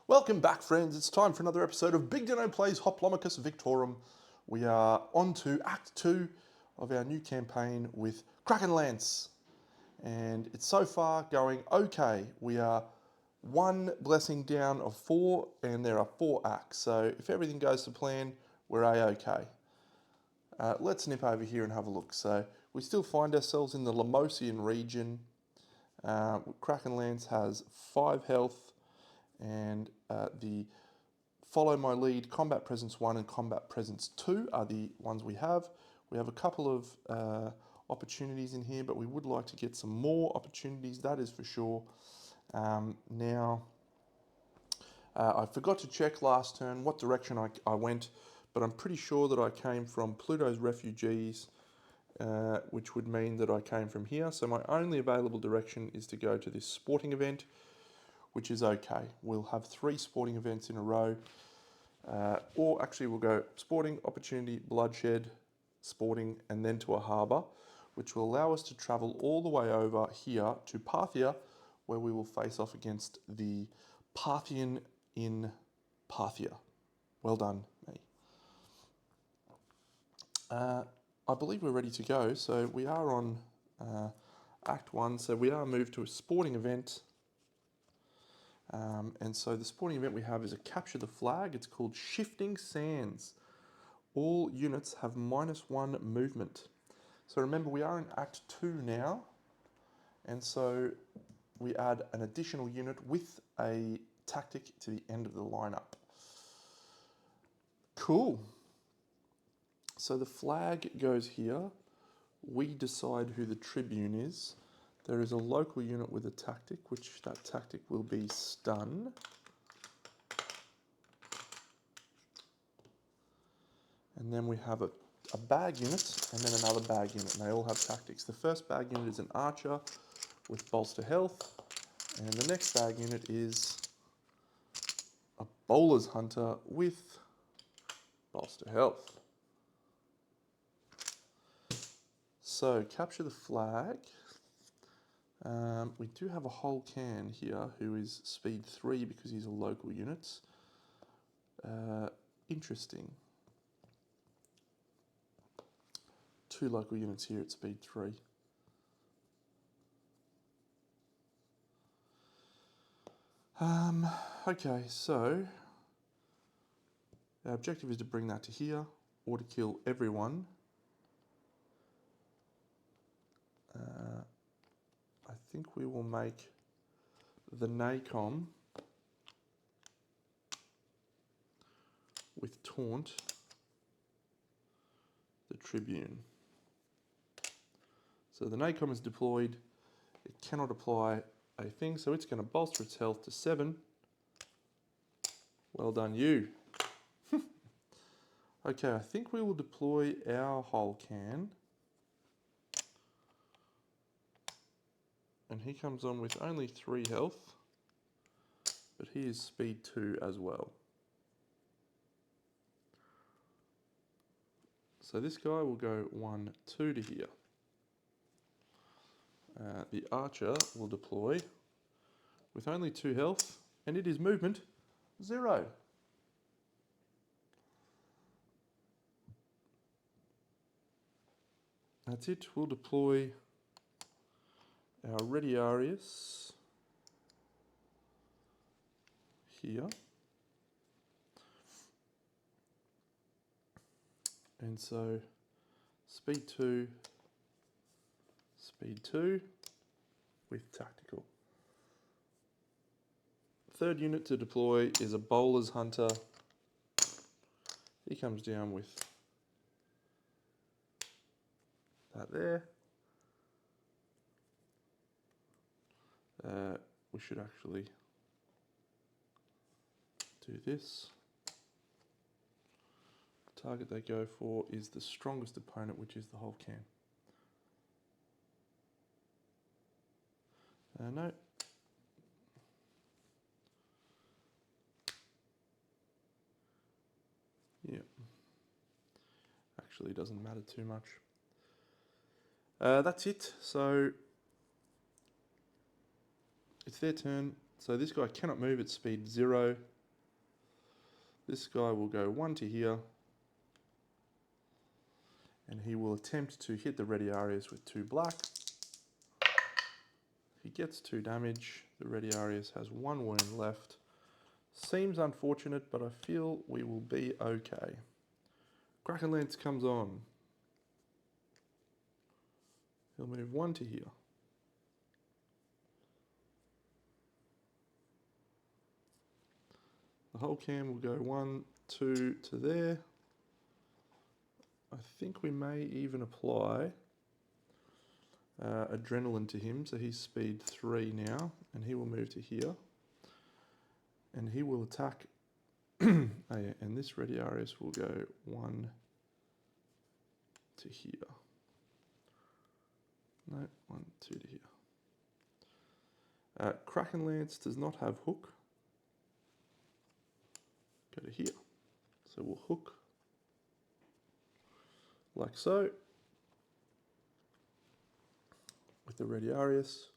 Welcome back, friends. It's time for another episode of Big Dino Plays Hoplomachus Victorum. We are on to Act 2 of our new campaign with Krakenlance. And it's so far going okay. We are one blessing down of 4, and there are 4 acts. So if everything goes to plan, we're A-okay. Let's nip over here and have a look. So we still find ourselves in the Lemosian region. Krakenlance has 5 health. And the Follow My Lead, Combat Presence 1 and Combat Presence 2 are the ones we have. We have a couple of opportunities in here, but we would like to get some more opportunities, that is for sure. I forgot to check last turn what direction I went, but I'm pretty sure that I came from Pluto's refugees, which would mean that I came from here. So my only available direction is to go to this sporting event, which is okay. We'll have 3 sporting events in a row. Or actually we'll go sporting, opportunity, bloodshed, sporting, and then to a harbour, which will allow us to travel all the way over here to Parthia, where we will face off against the Parthian in Parthia. Well done, me. I believe we're ready to go. So we are on Act 1. So we are moved to a sporting event. And so the sporting event we have is a capture the flag. It's called Shifting Sands. All units have -1 movement. So remember, we are in Act 2 now. And so we add an additional unit with a tactic to the end of the lineup. Cool. So the flag goes here. We decide who the tribune is. There is a local unit with a tactic, which that tactic will be stun. And then we have a bag unit and then another bag unit, and they all have tactics. The first bag unit is an archer with bolster health, and the next bag unit is a bowler's hunter with bolster health. So capture the flag. We do have a whole can here who is speed 3 because he's a local unit. Interesting. 2 local units here at speed 3. Okay, so our objective is to bring that to here or to kill everyone. I think we will make the NACOM with Taunt the Tribune. So the NACOM is deployed. It cannot apply a thing, so it's going to bolster its health to 7. Well done, you. Okay, I think we will deploy our whole can. And he comes on with only 3 health, but he is speed 2 as well. So this guy will go 1, 2 to here. The archer will deploy with only 2 health, and it is movement 0. That's it. We'll deploy our Radiarius here. And so speed 2 with tactical. Third unit to deploy is a bowler's hunter. He comes down with that there. We should actually do this. The target they go for is the strongest opponent, which is the whole can. No. Yeah. Actually, doesn't matter too much. That's it. So it's their turn. So this guy cannot move at speed 0. This guy will go 1 to here. And he will attempt to hit the Radiarius with 2 black. He gets 2 damage. The Radiarius has 1 wound left. Seems unfortunate, but I feel we will be okay. Krakenlance comes on. He'll move 1 to here. The whole can will go 1, 2 to there. I think we may even apply adrenaline to him, so he's speed 3 now, and he will move to here. And he will attack. Oh yeah, and this Radiarius will go 1 to here. No, 1, 2 to here. Krakenlance does not have hook. Go to here. So we'll hook like so with the Radiarius,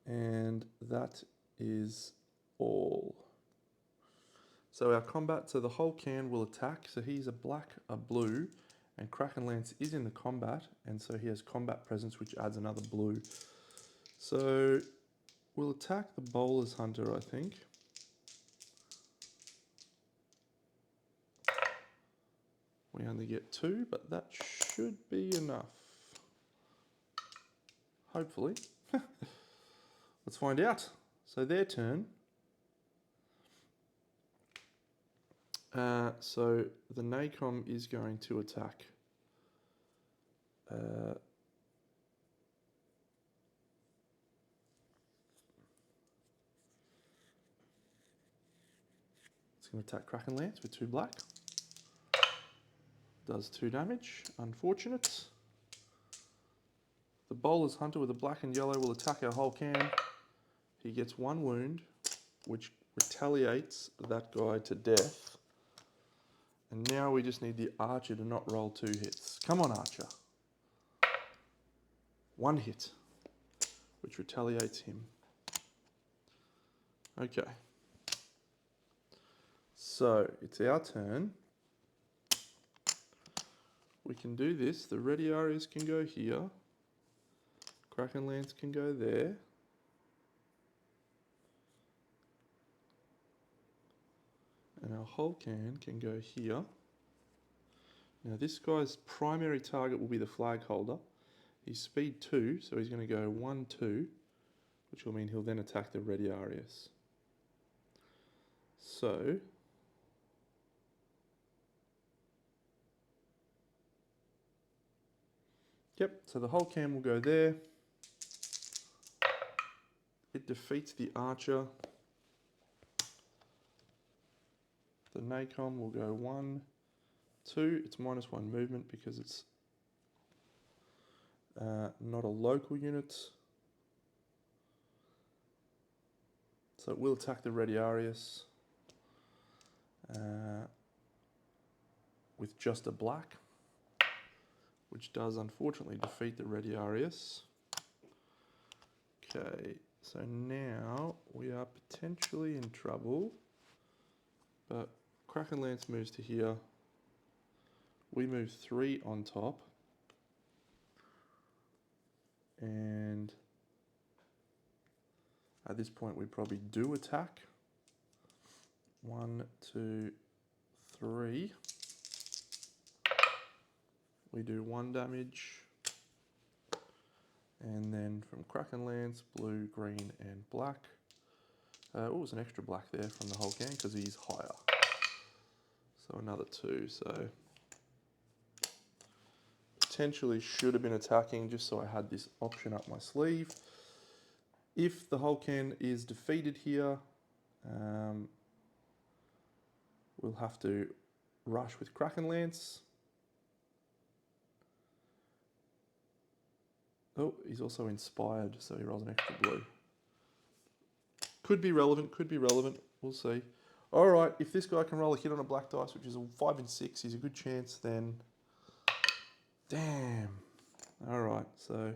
and that is all. So our combat, so the whole can will attack. So he's a black, a blue, and Krakenlance is in the combat, and so he has combat presence, which adds another blue. So we'll attack the Bowler's Hunter, I think. We only get 2, but that should be enough. Hopefully. Let's find out. So their turn. So the NACOM is going to attack. It's going to attack Krakenlance with 2 black. Does 2 damage. Unfortunate. The Bowler's Hunter with a black and yellow will attack our whole can. He gets 1 wound, which retaliates that guy to death. And now we just need the Archer to not roll 2 hits. Come on, Archer. 1 hit, which retaliates him. Okay. So, it's our turn. We can do this. The Radiarius can go here. Krakenlance can go there. And our whole can go here. Now this guy's primary target will be the flag holder. He's speed 2, so he's going to go 1, 2, which will mean he'll then attack the Radiarius. So yep, so the whole can will go there. It defeats the Archer. The NACOM will go 1, 2. It's -1 movement because it's not a local unit. So it will attack the Radiarius with just a black, which does unfortunately defeat the Radiarius. Okay, so now we are potentially in trouble, but Krakenlance moves to here. We move 3 on top. And at this point we probably do attack. 1, 2, 3. We do 1 damage. And then from Krakenlance, blue, green, and black. Oh, it was an extra black there from the whole can because he's higher. So another 2. So potentially should have been attacking just so I had this option up my sleeve. If the whole can is defeated here, we'll have to rush with Krakenlance. Oh, he's also inspired, so he rolls an extra blue. Could be relevant, we'll see. Alright, if this guy can roll a hit on a black dice, which is a 5 and 6, he's a good chance then. Damn. Alright, so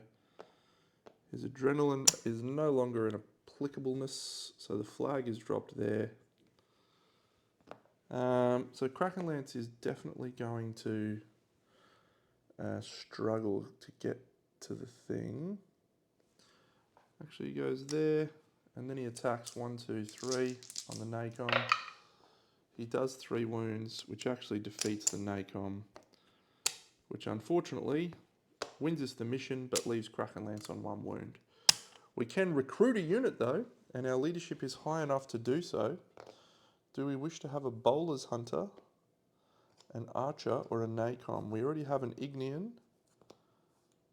his adrenaline is no longer an applicableness, so the flag is dropped there. So Krakenlance is definitely going to struggle to get to the thing. Actually, he goes there, and then he attacks 1, 2, 3 on the NACOM. He does 3 wounds, which actually defeats the NACOM, which unfortunately wins us the mission, but leaves Krakenlance on 1 wound. We can recruit a unit though, and our leadership is high enough to do so. Do we wish to have a Bowler's Hunter, an Archer, or a NACOM? We already have an Ignean,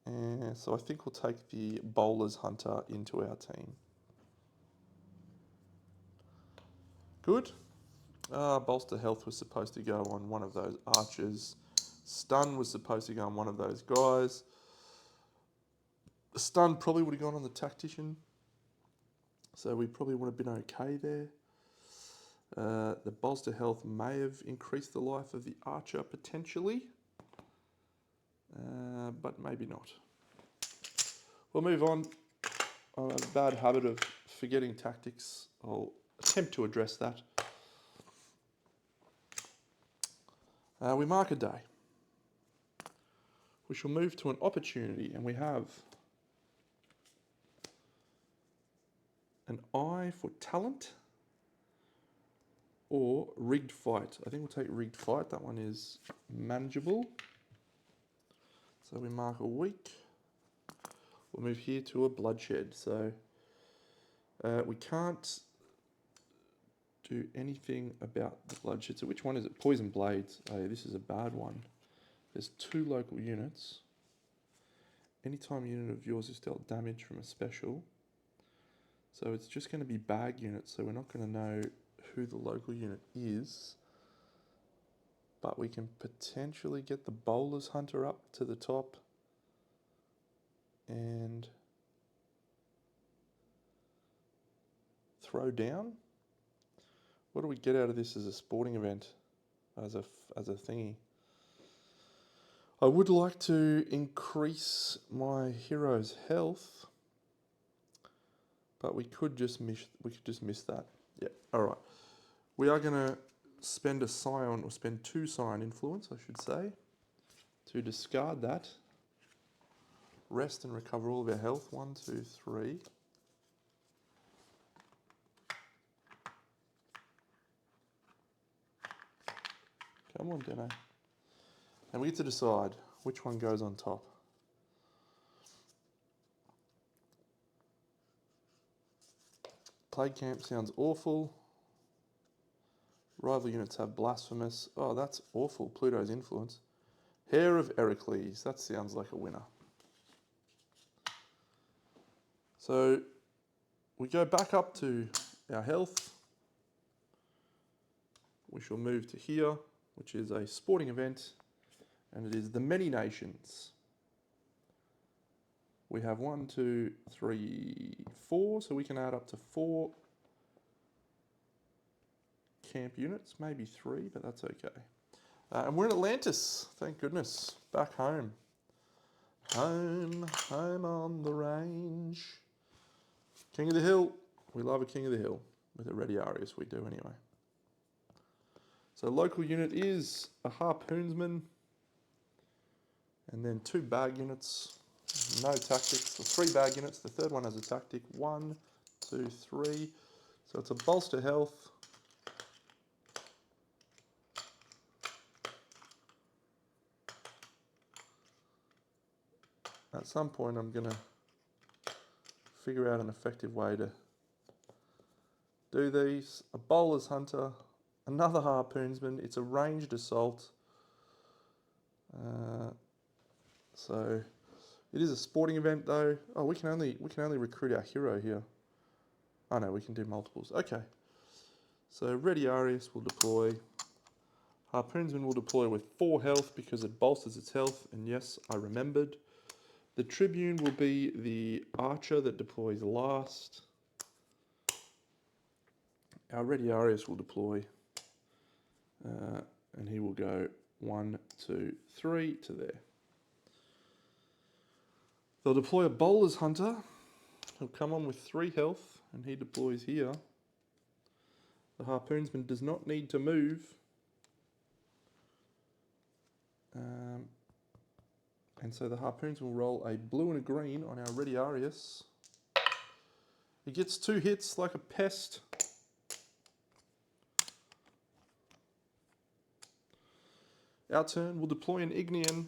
and so I think we'll take the Bowler's Hunter into our team. Good. Bolster Health was supposed to go on one of those Archers. Stun was supposed to go on one of those guys. The Stun probably would have gone on the Tactician, so we probably would have been okay there. The Bolster Health may have increased the life of the Archer potentially, but maybe not. We'll move on. I have a bad habit of forgetting tactics. I'll attempt to address that. We mark a day. We shall move to an opportunity, and we have an eye for talent or rigged fight. I think we'll take rigged fight. That one is manageable. So we mark a week. We'll move here to a bloodshed. So we can't do anything about the bloodshed. So which one is it? Poison blades. Oh, yeah, this is a bad one. There's 2 local units. Anytime a unit of yours is dealt damage from a special. So it's just going to be bag units, so we're not going to know who the local unit is. But we can potentially get the Bowler's Hunter up to the top. And throw down. What do we get out of this as a sporting event? As a thingy? I would like to increase my hero's health, but we could just miss that. Yeah, all right. We are going to spend a Scion, or spend 2 Scion influence, I should say, to discard that. Rest and recover all of our health. 1, 2, 3. Come on, Deno. And we get to decide which one goes on top. Plague Camp sounds awful. Rival units have Blasphemous. Oh, that's awful. Pluto's influence. Hair of Heracles. That sounds like a winner. So we go back up to our health. We shall move to here, which is a sporting event, and it is the Many Nations. We have 1, 2, 3, 4, so we can add up to 4 camp units, maybe 3, but that's okay. And we're in Atlantis, thank goodness, back home. Home on the range. King of the Hill, we love a King of the Hill. With a Ready Arius, we do anyway. So local unit is a Harpoonsman, and then 2 bag units, no tactics, so 3 bag units. The third one has a tactic, 1, 2, 3. So it's a Bolster Health. At some point I'm going to figure out an effective way to do these. A Bowler's Hunter, another Harpoonsman. It's a ranged assault. So it is a sporting event though. Oh, we can only recruit our hero here. Oh no, we can do multiples. Okay. So Ready Arius will deploy. Harpoonsman will deploy with 4 health because it bolsters its health. And yes, I remembered. The Tribune will be the Archer that deploys last. Our Ready Arius will deploy. And he will go 1, 2, 3 to there. They'll deploy a Bowler's Hunter. He'll come on with 3 health, and he deploys here. The Harpoonsman does not need to move. And so the harpoons will roll a blue and a green on our Radiarius. He gets 2 hits like a pest. Our turn, we'll deploy an Ignean.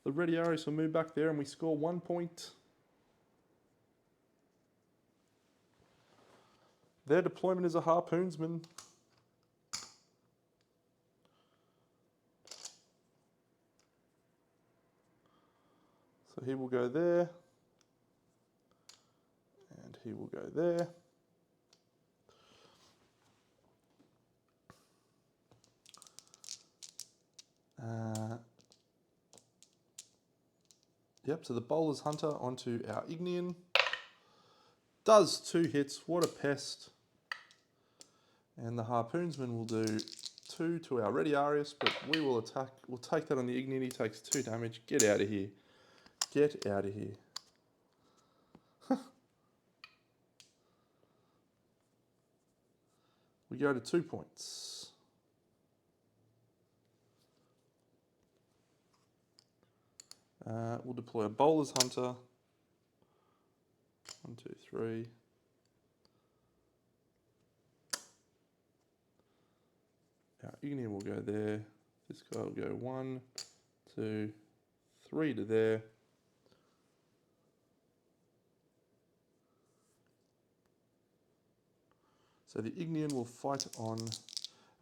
The Radiarius will move back there and we score 1 point. Their deployment is a harpoonsman. So he will go there. And he will go there. Yep, so the Bowler's Hunter onto our Ignean. Does 2 hits, what a pest. And the Harpoonsman will do 2 to our Radiarius, but we will attack. We'll take that on the Ignean. He takes 2 damage. Get out of here. Get out of here. We go to 2 points. We'll deploy a Bowler's Hunter. 1, 2, 3. Our Ignean will go there. This guy will go 1, 2, 3 to there. So the Ignean will fight on...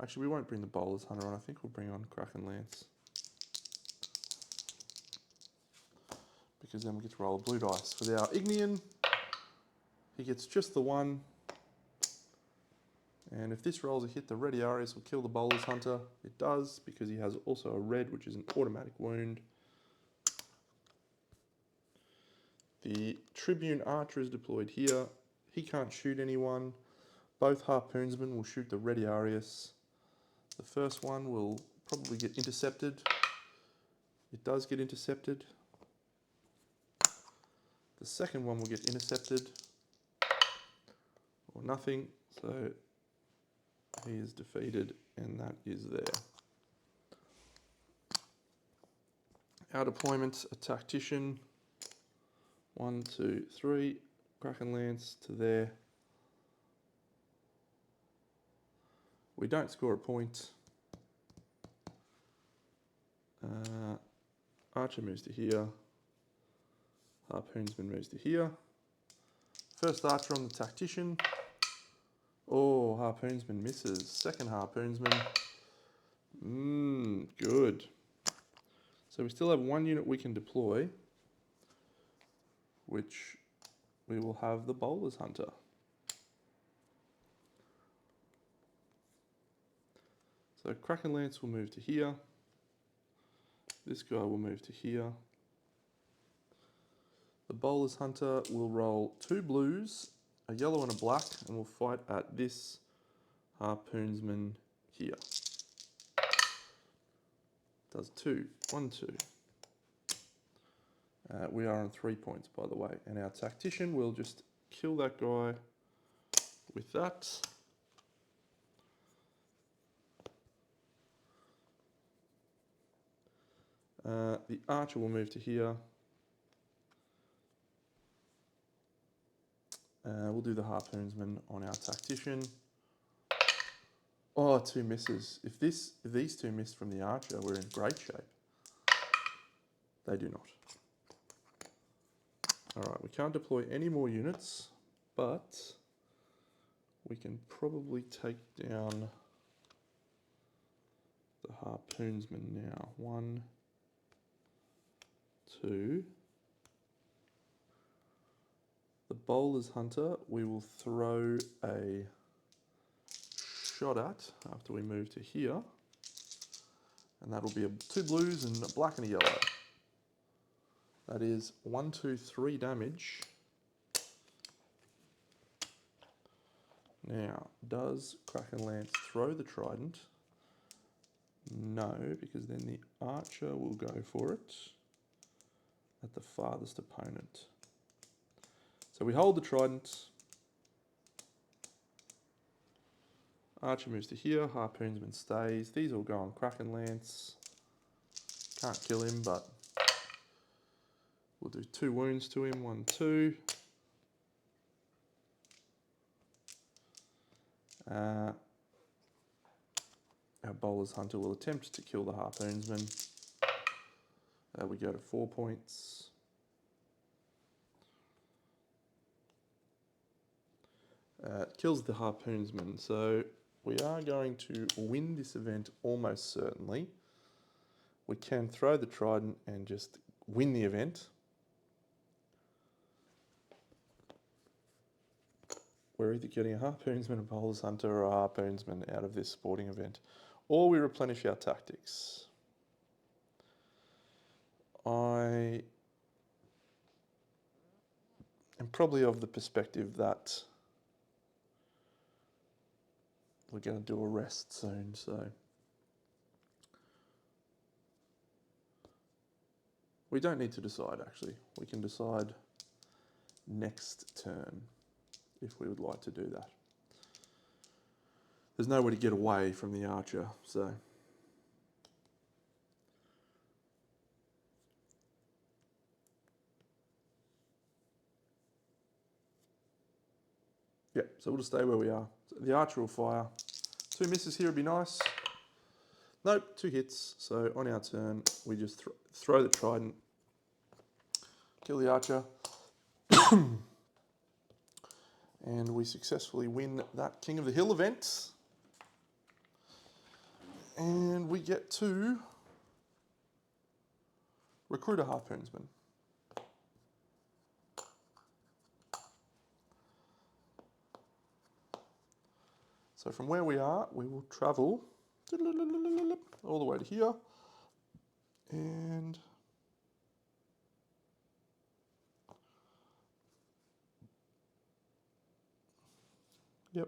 Actually, we won't bring the Bowler's Hunter on. I think we'll bring on Krakenlance. Because then we get to roll a blue dice. With our Ignean, he gets just the 1. And if this rolls a hit, the Radiarius will kill the Bowler's Hunter. It does, because he has also a red, which is an automatic wound. The Tribune Archer is deployed here. He can't shoot anyone. Both Harpoonsmen will shoot the Radiarius. The first one will probably get intercepted. It does get intercepted. The second one will get intercepted. Or nothing. So he is defeated, and that is there. Our deployment, a Tactician. 1, 2, 3. Krakenlance to there. We don't score a point. Archer moves to here. Harpoonsman moves to here. First Archer on the Tactician. Oh, Harpoonsman misses. Second Harpoonsman. Good. So we still have 1 unit we can deploy, which we will have the Bowler's Hunter. So Krakenlance will move to here. This guy will move to here. The Bowler's Hunter will roll 2 blues, a yellow and a black, and will fight at this Harpoonsman here. Does 2. 1, 2. We are on 3 points, by the way. And our Tactician will just kill that guy with that. The Archer will move to here. We'll do the Harpoonsman on our Tactician. Oh, 2 misses. If these 2 missed from the Archer, we're in great shape. They do not. Alright, we can't deploy any more units, but we can probably take down the Harpoonsman now. 1, 2. The Bowler's Hunter we will throw a shot at after we move to here. And that'll be 2 blues and a black and a yellow. That is 1, 2, 3 damage. Now, does Krakenlance throw the trident? No, because then the Archer will go for it at the farthest opponent. So we hold the trident. Archer moves to here, Harpoonsman stays. These all go on Krakenlance. Can't kill him, but we'll do 2 wounds to him, 1, 2. Our Bowler's Hunter will attempt to kill the Harpoonsman. We go to 4 points. Kills the Harpoonsman, so we are going to win this event almost certainly. We can throw the trident and just win the event. We're either getting a Harpoonsman, a Bowler's Hunter, or a Harpoonsman out of this sporting event, or we replenish our tactics. I am probably of the perspective that we're going to do a rest soon, so we don't need to decide actually. We can decide next turn if we would like to do that. There's nowhere to get away from the archer, so yeah, so we'll just stay where we are. So the archer will fire. 2 misses here would be nice. Nope, 2 hits. So on our turn, we just throw the trident, kill the archer, and we successfully win that King of the Hill event. And we get to recruit a Harpoonsman. So from where we are, we will travel all the way to here. And yep,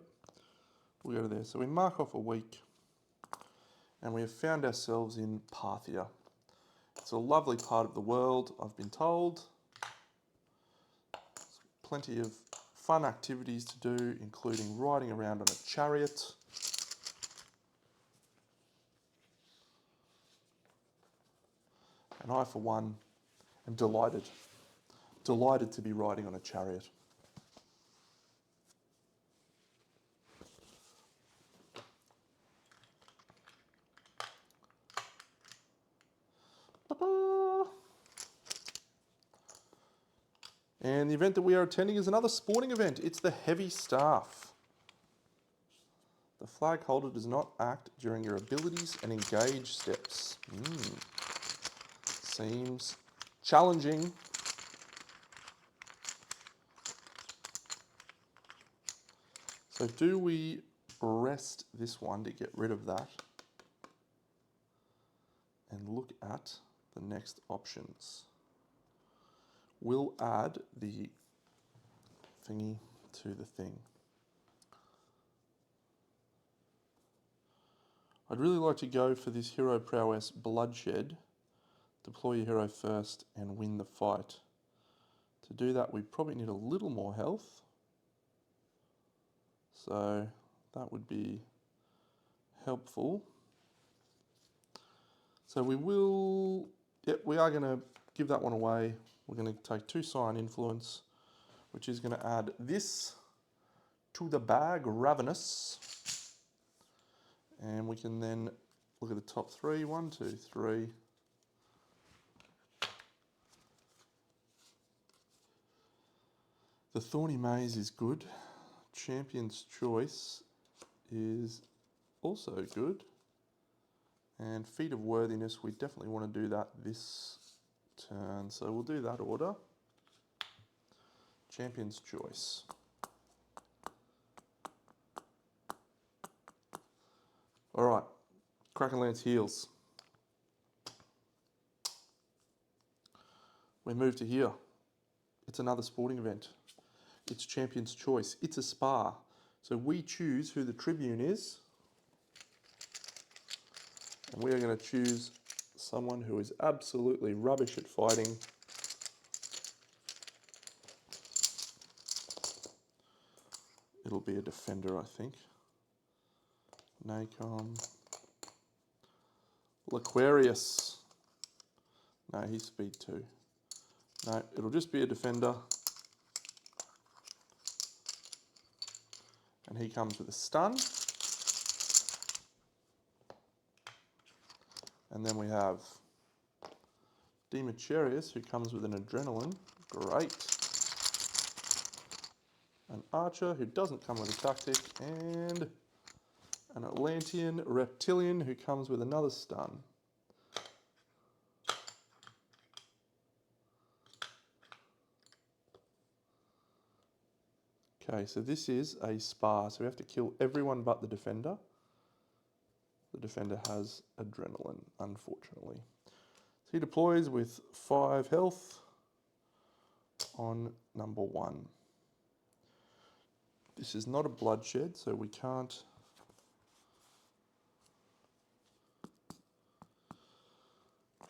we'll go to there. So we mark off a week, and we have found ourselves in Parthia. It's a lovely part of the world, I've been told. There's plenty of fun activities to do, including riding around on a chariot. And I, for one, am delighted to be riding on a chariot. And the event that we are attending is another sporting event. It's the Heavy Staff. The flag holder does not act during your abilities and engage steps. Seems challenging. So do we rest this one to get rid of that and look at the next options? We'll add the thingy to the thing. I'd really like to go for this Hero Prowess Bloodshed. Deploy your hero first and win the fight. To do that, we probably need a little more health. So that would be helpful. So we are going to give that one away. We're going to take 2 Scion Influence, which is going to add this to the bag, Ravenous. And we can then look at the top 3. 1, 2, 3. The Thorny Maze is good. Champion's Choice is also good. And Feat of Worthiness, we definitely want to do that this turn. So we'll do that order. Champion's Choice. All right, Krakenlance heals. We move to here. It's another sporting event. It's Champion's Choice. It's a spa. So we choose who the Tribune is. And we are going to choose someone who is absolutely rubbish at fighting. It'll be a defender, I think. Nacom. Aquarius. No, he's speed 2. No, it'll just be a defender. And he comes with a stun. And then we have Demetrius, who comes with an adrenaline. Great. An archer, who doesn't come with a tactic. And an Atlantean reptilian, who comes with another stun. Okay, so this is a spar, so we have to kill everyone but the defender. The defender has adrenaline, unfortunately. So he deploys with 5 health on number 1. This is not a bloodshed, so we can't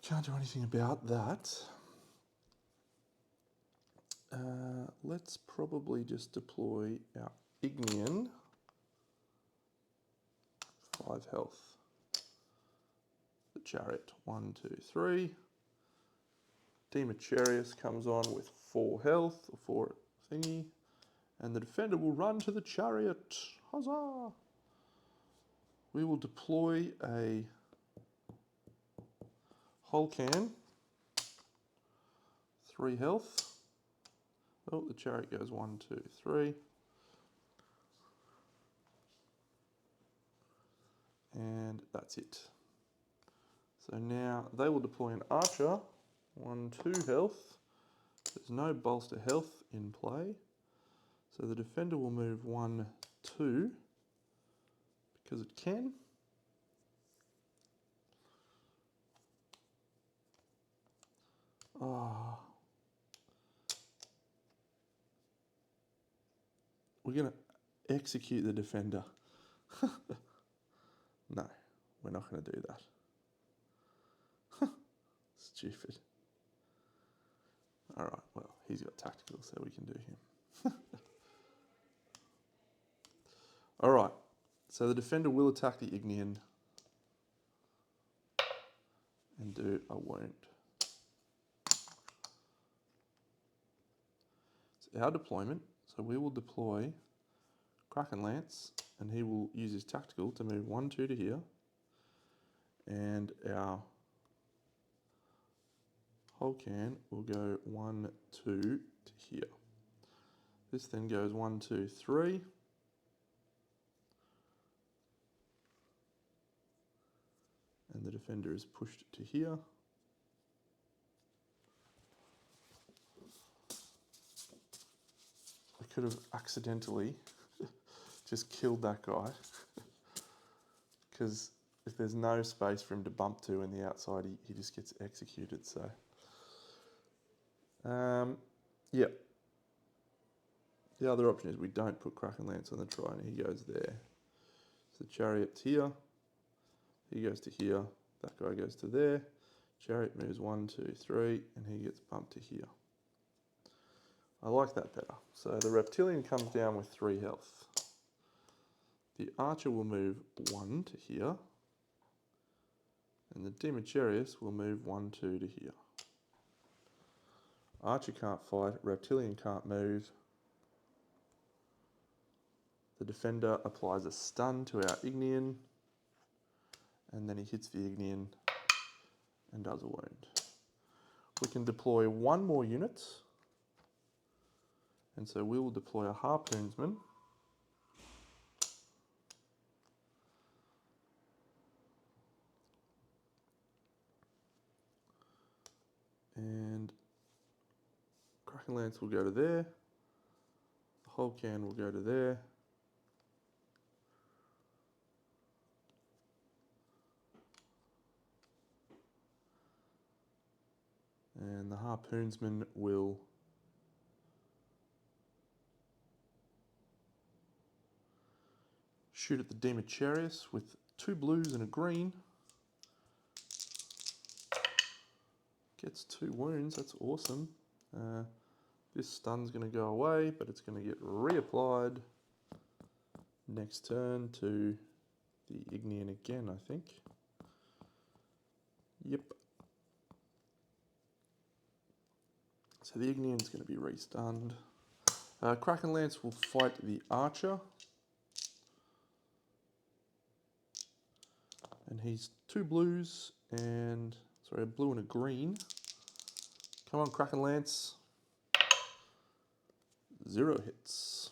do anything about that. Let's probably just deploy our Ignian. 5 health. The chariot, 1, 2, 3. Demetrius comes on with 4 health, or 4 thingy. And the defender will run to the chariot. Huzzah! We will deploy a Holcan. 3 health. Oh, the chariot goes 1, 2, 3. And that's it. So now they will deploy an archer. 1, 2 health. There's no bolster health in play. So the defender will move 1, 2 because it can. Oh. We're going to execute the defender. No, we're not going to do that. Stupid. Alright, well, he's got tactical, so we can do him. Alright, so the defender will attack the Ignian and do a wound. It's our deployment, so we will deploy Krakenlance, and he will use his tactical to move 1, 2 to here, and our Holcan will go 1, 2 to here. This then goes 1, 2, 3. And the defender is pushed to here. I could have accidentally just killed that guy. Because if there's no space for him to bump to in the outside, he just gets executed, so. Yeah. The other option is we don't put Krakenlance on the Trident, he goes there. So the chariot's here, he goes to here, that guy goes to there, chariot moves 1, 2, 3, and he gets bumped to here. I like that better. So the reptilian comes down with 3 health. The archer will move 1 to here, and the Demetrius will move 1, 2 to here. Archer can't fight, reptilian can't move. The defender applies a stun to our Ignian, and then he hits the Ignian and does a wound. We can deploy 1 more unit, and so we will deploy a harpoonsman. And Krakenlance will go to there, the Holcan will go to there, and the harpoonsman will shoot at the Demetrius with 2 blues and a green. Gets 2 wounds, that's awesome. This stun's going to go away, but it's going to get reapplied next turn to the Ignean again, I think. Yep. So the Ignean's going to be re-stunned. Krakenlance will fight the Archer. And he's 2 blues and, sorry, a blue and a green. Come on, Krakenlance. 0 hits.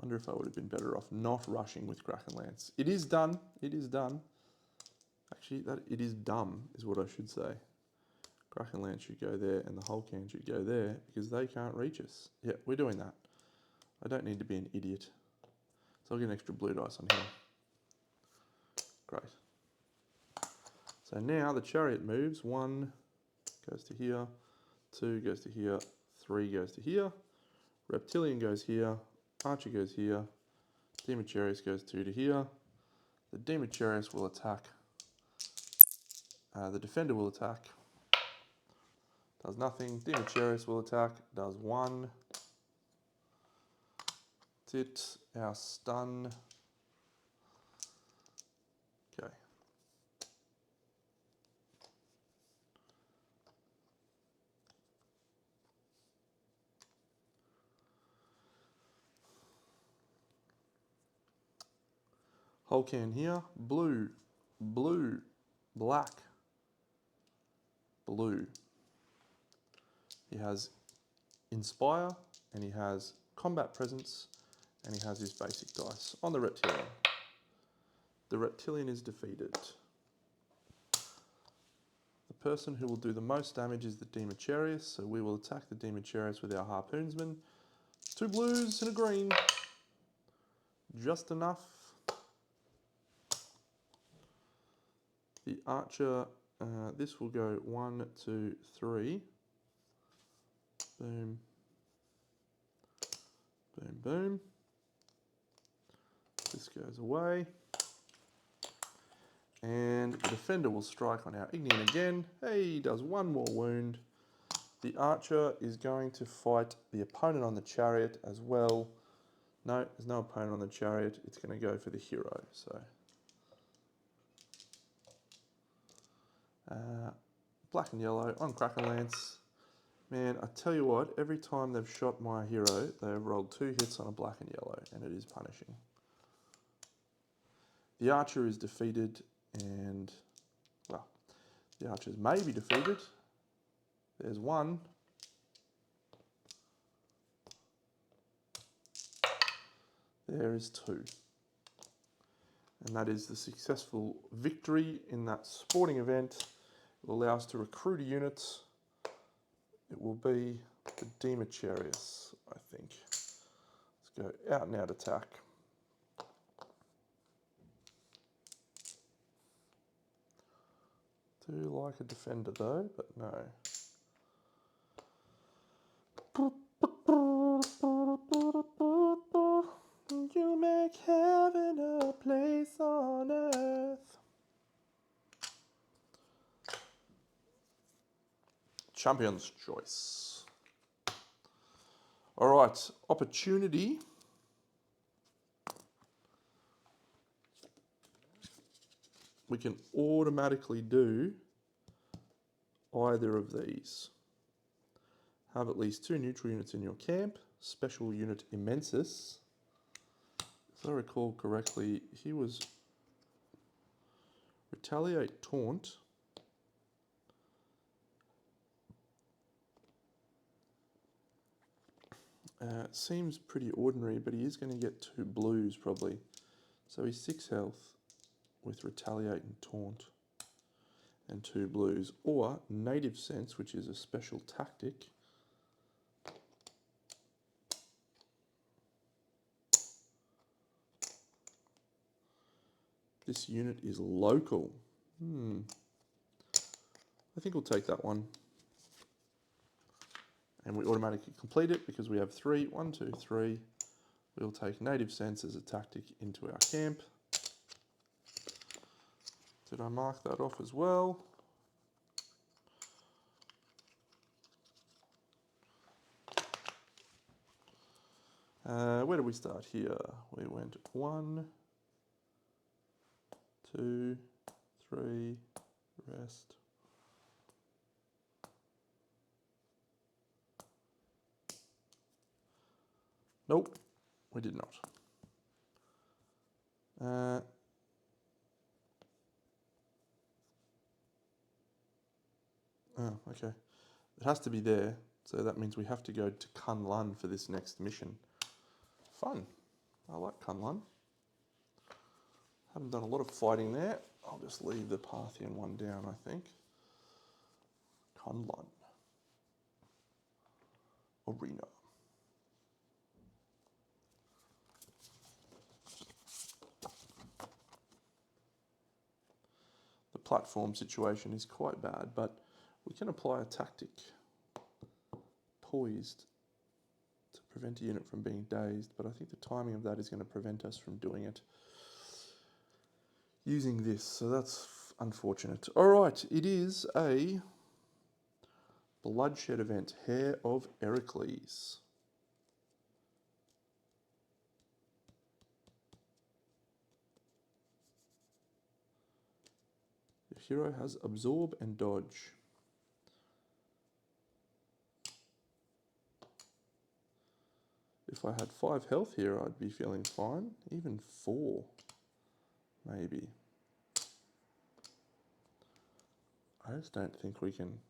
Wonder if I would have been better off not rushing with Krakenlance. It is done. It is done. Actually, it is dumb, is what I should say. Krakenlance should go there and the Hulkan should go there because they can't reach us. Yeah, we're doing that. I don't need to be an idiot. So I'll get an extra blue dice on here. Great. So now the chariot moves. 1 goes to here, 2 goes to here, 3 goes to here, Reptilian goes here, Archer goes here, Demetrius goes 2 to here. The Demetrius will attack. The defender will attack. Does nothing. Demetrius will attack. Does 1. That's it. Our stun. Okay. Hulkan here. Blue. Blue. Black. Blue. He has Inspire, and he has Combat Presence, and he has his basic dice on the Reptilian. The Reptilian is defeated. The person who will do the most damage is the Demetrius, so we will attack the Demetrius with our Harpoonsman. 2 blues and a green. Just enough. The Archer, this will go 1, 2, 3. Boom. Boom, boom. This goes away. And the defender will strike on our Ignean again. Hey, he does 1 more wound. The Archer is going to fight the opponent on the chariot as well. No, there's no opponent on the chariot. It's going to go for the hero. So, black and yellow on Krakenlance. Man, I tell you what, every time they've shot my hero, they've rolled 2 hits on a black and yellow, and it is punishing. The Archer is defeated, and, well, the Archers may be defeated. There's 1. There is 2. And that is the successful victory in that sporting event. It will allow us to recruit a unit. It will be the Demetrius, I think. Let's go out and out attack. Do like a defender though, but no. You make heaven a place on earth. Champion's choice. All right, opportunity. We can automatically do either of these. Have at least 2 neutral units in your camp. Special unit Immensis. If I recall correctly, he was Retaliate Taunt. Seems pretty ordinary, but he is going to get 2 blues probably. So he's 6 health with Retaliate and Taunt and 2 blues. Or Native Sense, which is a special tactic. This unit is local. I think we'll take that one. And we automatically complete it because we have 3. 1, 2, 3. We'll take Native Sense as a tactic into our camp. Did I mark that off as well? Where did we start here? We went 1, 2, 3, rest. Nope, we did not. Oh, okay. It has to be there, so that means we have to go to Klingon for this next mission. Fun. I like Klingon. Haven't done a lot of fighting there. I'll just leave the Parthian one down, I think. Klingon. Arena. The platform situation is quite bad, but we can apply a tactic. Poised to prevent a unit from being dazed, but I think the timing of that is going to prevent us from doing it using this, so that's unfortunate. Alright, it is a bloodshed event, Hair of Heracles. Your hero has absorb and dodge. If I had 5 health here, I'd be feeling fine. Even 4, maybe. I just don't think we can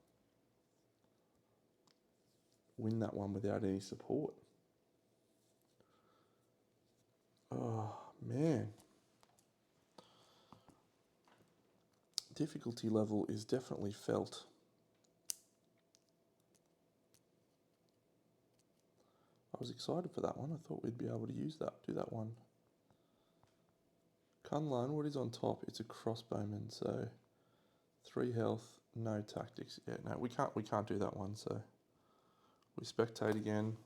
win that one without any support. Oh, man. Difficulty level is definitely felt. I was excited for that one. I thought we'd be able to use that, do that one. Klingon, what is on top? It's a crossbowman, so 3 health, no tactics. Yeah, no, we can't do that one, so we spectate again.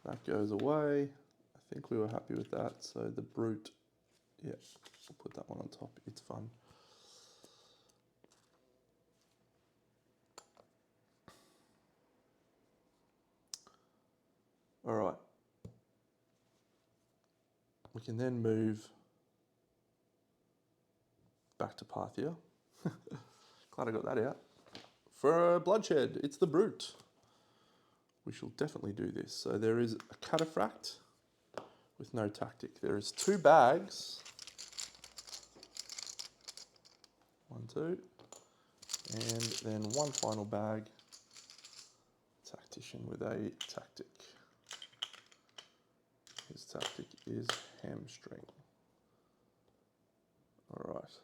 That goes away. I think we were happy with that. So the brute, yeah, we'll put that one on top. It's fun. All right. We can then move back to Parthia. Glad I got that out. For bloodshed, it's the brute. We shall definitely do this. So there is a cataphract with no tactic. There is 2 bags. 1, 2. And then 1 final bag. Tactician with a tactic. His tactic is hamstring. All right.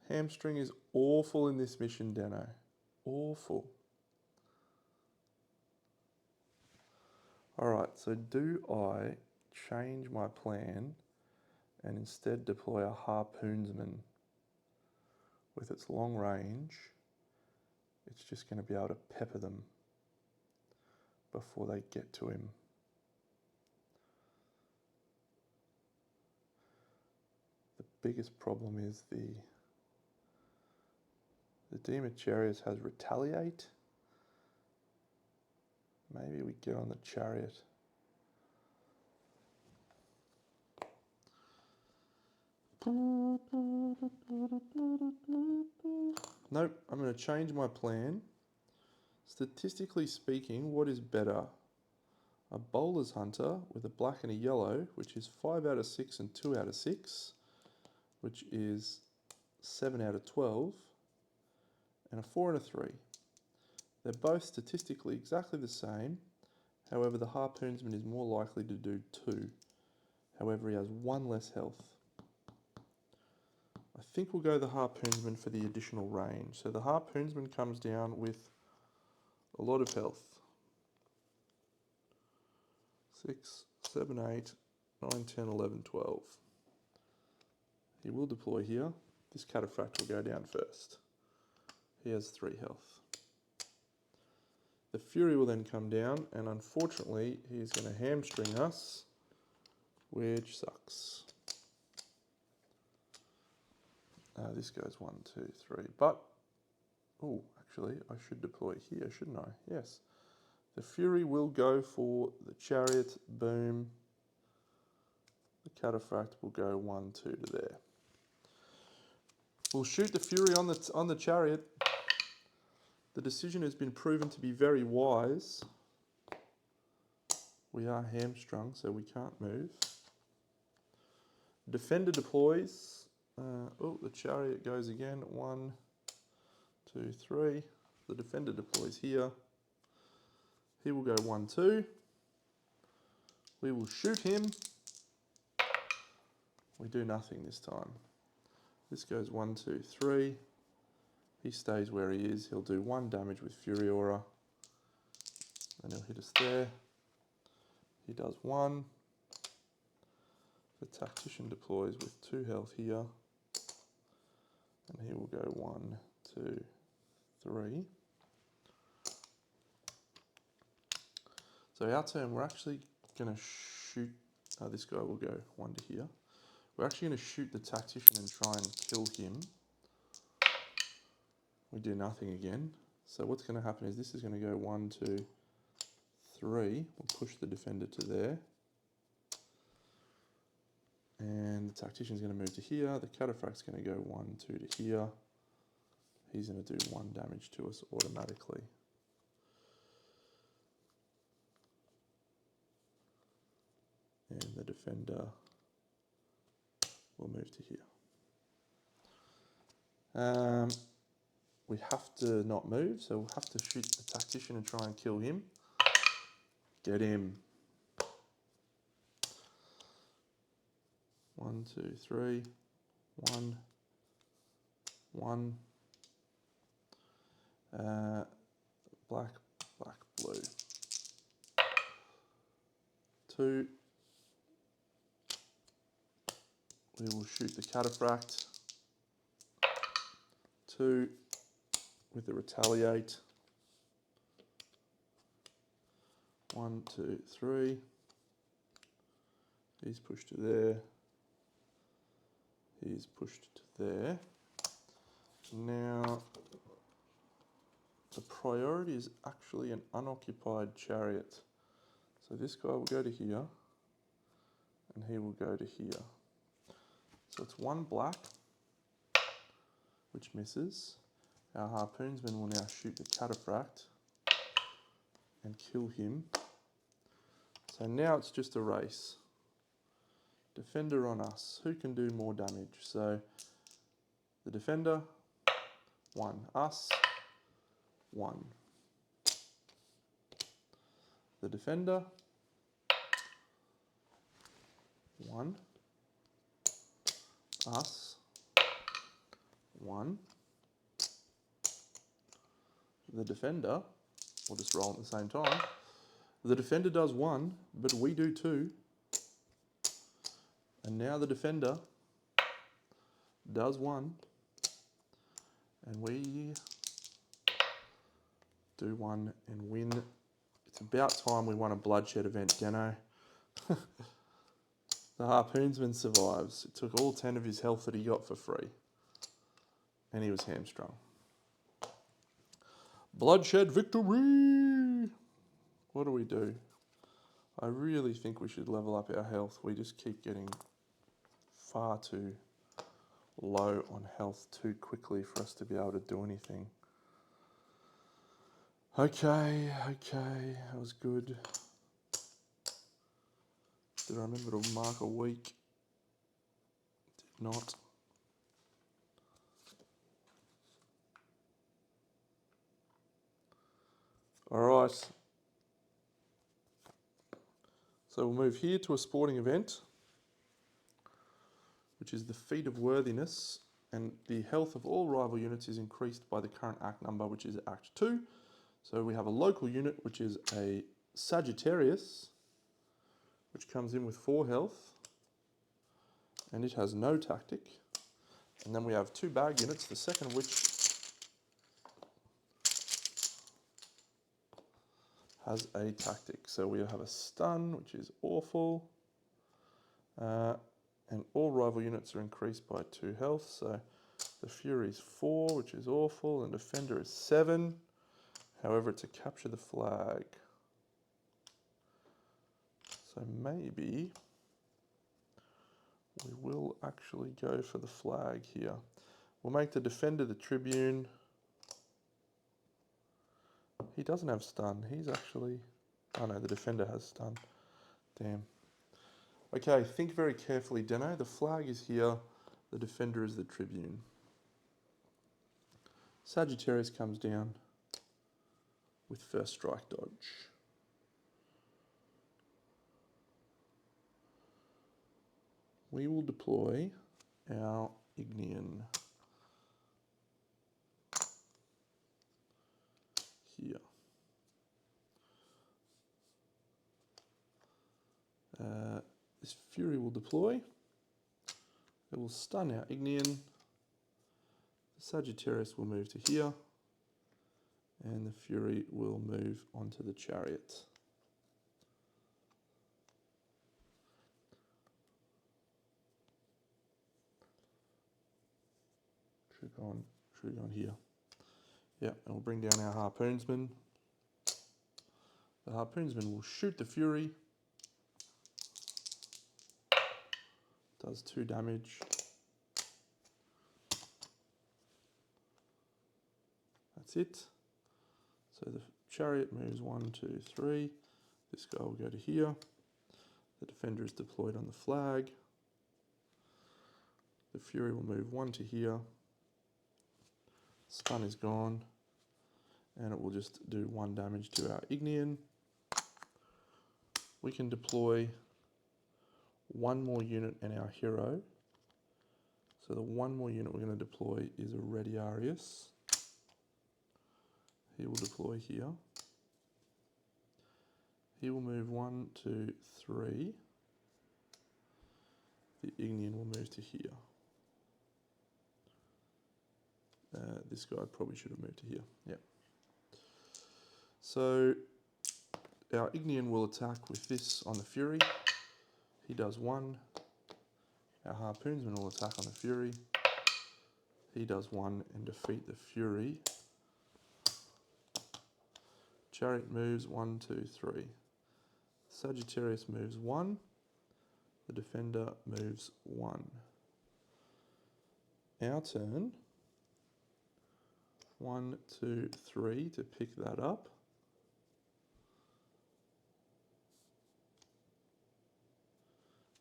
Hamstring is awful in this mission, Dano. Awful. All right, so do I change my plan and instead deploy a harpoonsman? With its long range, it's just going to be able to pepper them before they get to him. The biggest problem is the Demon Chariot has retaliate. Maybe we get on the chariot. Nope, I'm going to change my plan. Statistically speaking, what is better? A bowler's hunter with a black and a yellow, which is 5 out of 6 and 2 out of 6, which is 7 out of 12, and a 4 and a 3. They're both statistically exactly the same. However, the harpoonsman is more likely to do 2. However, he has 1 less health. I think we'll go the harpoonsman for the additional range. So the harpoonsman comes down with a lot of health. 6, 7, 8, 9, 10, 11, 12. He will deploy here. This cataphract will go down first. He has 3 health. The Fury will then come down, and unfortunately, he's going to hamstring us, which sucks. This goes 1, 2, 3, but, oh, actually, I should deploy here, shouldn't I? Yes. The Fury will go for the chariot, boom. The cataphract will go 1, 2 to there. We'll shoot the Fury on the chariot. The decision has been proven to be very wise. We are hamstrung, so we can't move. Defender deploys. Oh, the chariot goes again. 1, 2, 3. The defender deploys here. He will go 1, 2. We will shoot him. We do nothing this time. This goes 1, 2, 3. He stays where he is. He'll do 1 damage with Fury Aura. And he'll hit us there. He does 1. The Tactician deploys with 2 health here. And he will go 1, 2, 3. So our turn, we're actually going to shoot... this guy will go 1 to here. We're actually going to shoot the Tactician and try and kill him. We do nothing again. So what's going to happen is this is going to go 1, 2, 3. We'll push the Defender to there. And the Tactician's going to move to here. The Cataphract's going to go 1, 2 to here. He's going to do 1 damage to us automatically. And the Defender will move to here. We have to not move, so we'll have to shoot the Tactician and try and kill him. Get him. 1, 2, 3. 1. 1. Black, black, blue. 2. We will shoot the Cataphract. 2 with the Retaliate. 1, 2, 3. He's pushed to there. He's pushed to there. Now, the priority is actually an unoccupied chariot. So this guy will go to here, and he will go to here. So it's 1 black, which misses. Our harpoonsman will now shoot the Cataphract and kill him. So now it's just a race. Defender on us. Who can do more damage? So the Defender, 1. Us, 1. The Defender, 1. Us, 1. The Defender, we'll just roll at the same time. The Defender does 1, but we do 2. And now the Defender does 1. And we do 1 and win. It's about time we won a bloodshed event, Deno. The harpoonsman survives. It took all 10 of his health that he got for free. And he was hamstrung. Bloodshed victory! What do we do? I really think we should level up our health. We just keep getting far too low on health too quickly for us to be able to do anything. Okay, that was good. Did I remember to mark a week? Did not. Alright. So we'll move here to a sporting event, which is the Feat of Worthiness, and the health of all rival units is increased by the current Act number, which is Act 2. So we have a local unit, which is a Sagittarius, which comes in with 4 health, and it has no tactic. And then we have 2 bag units, the second of which has a tactic. So we have a stun, which is awful, and all rival units are increased by 2 health. So The Fury is 4, which is awful, and Defender is 7. However, it's a capture the flag. So maybe we will actually go for the flag here. We'll make the Defender the Tribune. He doesn't have stun. He's actually... Oh no, the Defender has stun. Damn. Okay, think very carefully, Deno. The flag is here. The Defender is the Tribune. Sagittarius comes down with first strike dodge. We will deploy our Ignean here. This Fury will deploy. It will stun our Ignean. The Sagittarius will move to here. And the Fury will move onto the Chariot. Should go on here. Yeah, and we'll bring down our Harpoonsman. The Harpoonsman will shoot the Fury. Does 2 damage. That's it. So the Chariot moves 1, 2, 3. This guy will go to here. The Defender is deployed on the flag. The Fury will move 1 to here. Stun is gone. And it will just do 1 damage to our Ignean. We can deploy 1 more unit and our hero. So the 1 more unit we're going to deploy is a Radiarius. He will deploy here. He will move 1, 2, 3. The Ignean will move to here. This guy probably should have moved to here. Yep. So our Ignean will attack with this on the Fury. He does 1. Our Harpoonsman will attack on the Fury. He does 1 and defeat the Fury. Chariot moves 1, 2, 3. Sagittarius moves 1. The Defender moves 1. Our turn. 1, 2, 3 to pick that up.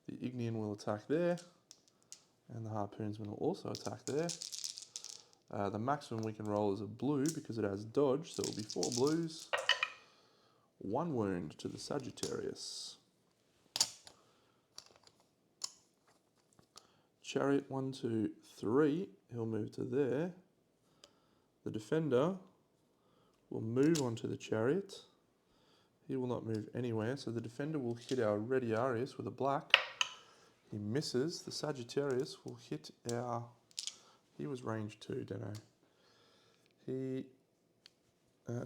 The Ignean will attack there, and the Harpoonsman will also attack there. The maximum we can roll is a blue because it has dodge, so it will be 4 blues. 1 wound to the Sagittarius. Chariot 1, 2, 3. He'll move to there. The Defender will move onto the Chariot. He will not move anywhere, so the Defender will hit our Radiarius with a black. He misses. The Sagittarius will hit our... He was range 2, Deno.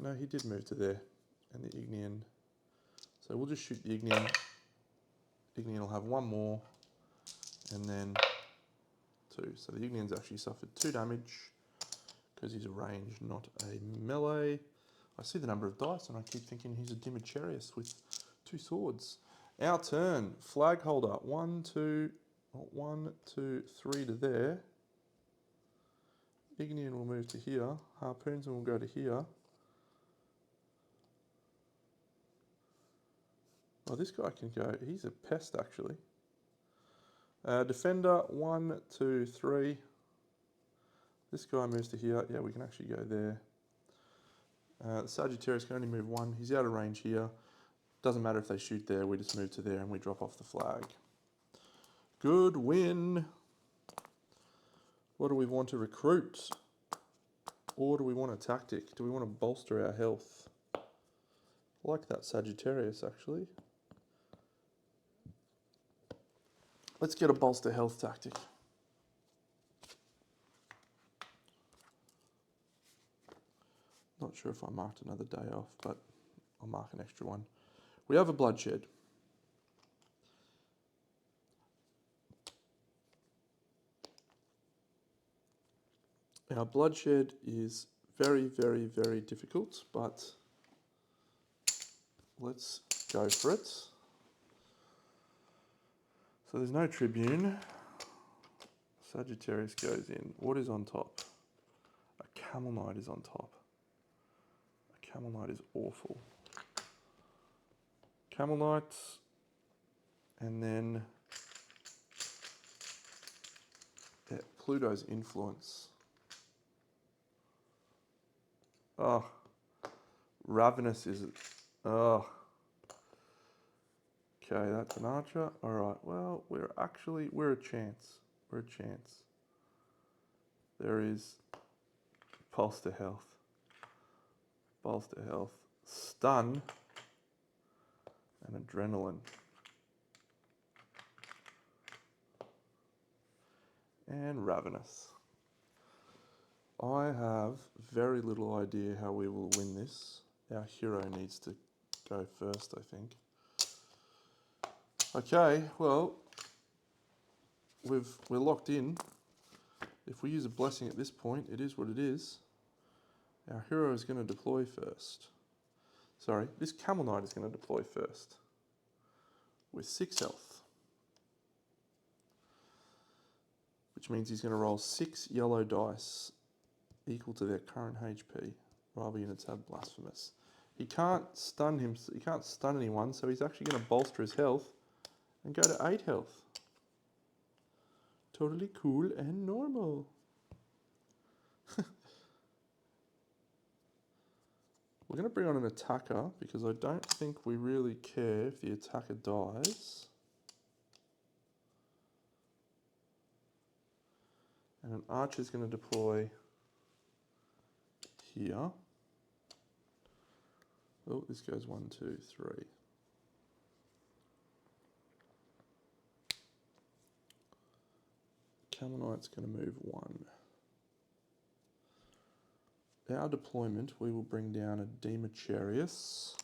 No, he did move to there. And the Ignean. So we'll just shoot the Ignean. Ignean will have 1 more. And then 2. So the Ignean's actually suffered 2 damage. Because he's a range, not a melee. I see the number of dice and I keep thinking he's a Dimacharius with 2 swords. Our turn. Flag holder. 1, 2, 3 to there. Ignean will move to here. Harpoonsman will go to here. Oh, this guy can go. He's a pest, actually. Defender, 1, 2, 3. This guy moves to here. Yeah, we can actually go there. The Sagittarius can only move 1. He's out of range here. Doesn't matter if they shoot there. We just move to there and we drop off the flag. Good win. What do we want to recruit? Or do we want a tactic? Do we want to bolster our health? I like that Sagittarius, actually. Let's get a bolster health tactic. Not sure if I marked another day off, but I'll mark an extra one. We have a bloodshed. Our bloodshed is very, very, very difficult, but let's go for it. So there's no Tribune. Sagittarius goes in. What is on top? A Camel Knight is on top. A Camel Knight is awful. Camel Knight, and then Pluto's influence. Oh, Ravenous is it? Oh. Okay, that's an archer. All right. Well, we're a chance. We're a chance. There is pulse to health. Pulse to health. Stun. And adrenaline. And ravenous. I have very little idea how we will win this. Our hero needs to go first, I think. Okay, well, we're locked in. If we use a blessing at this point, it is what it is. Our hero is going to deploy first. Sorry, this Camel Knight is going to deploy first. With 6 health. Which means he's going to roll 6 yellow dice equal to their current HP. Rival units have blasphemous. He can't stun him. He can't stun anyone, so he's actually going to bolster his health and go to 8 health. Totally cool and normal. We're going to bring on an attacker because I don't think we really care if the attacker dies. And an archer is going to deploy here. Oh, this goes 1, 2, 3. Camel Knight's going to move 1. Our deployment, we will bring down a Demetrius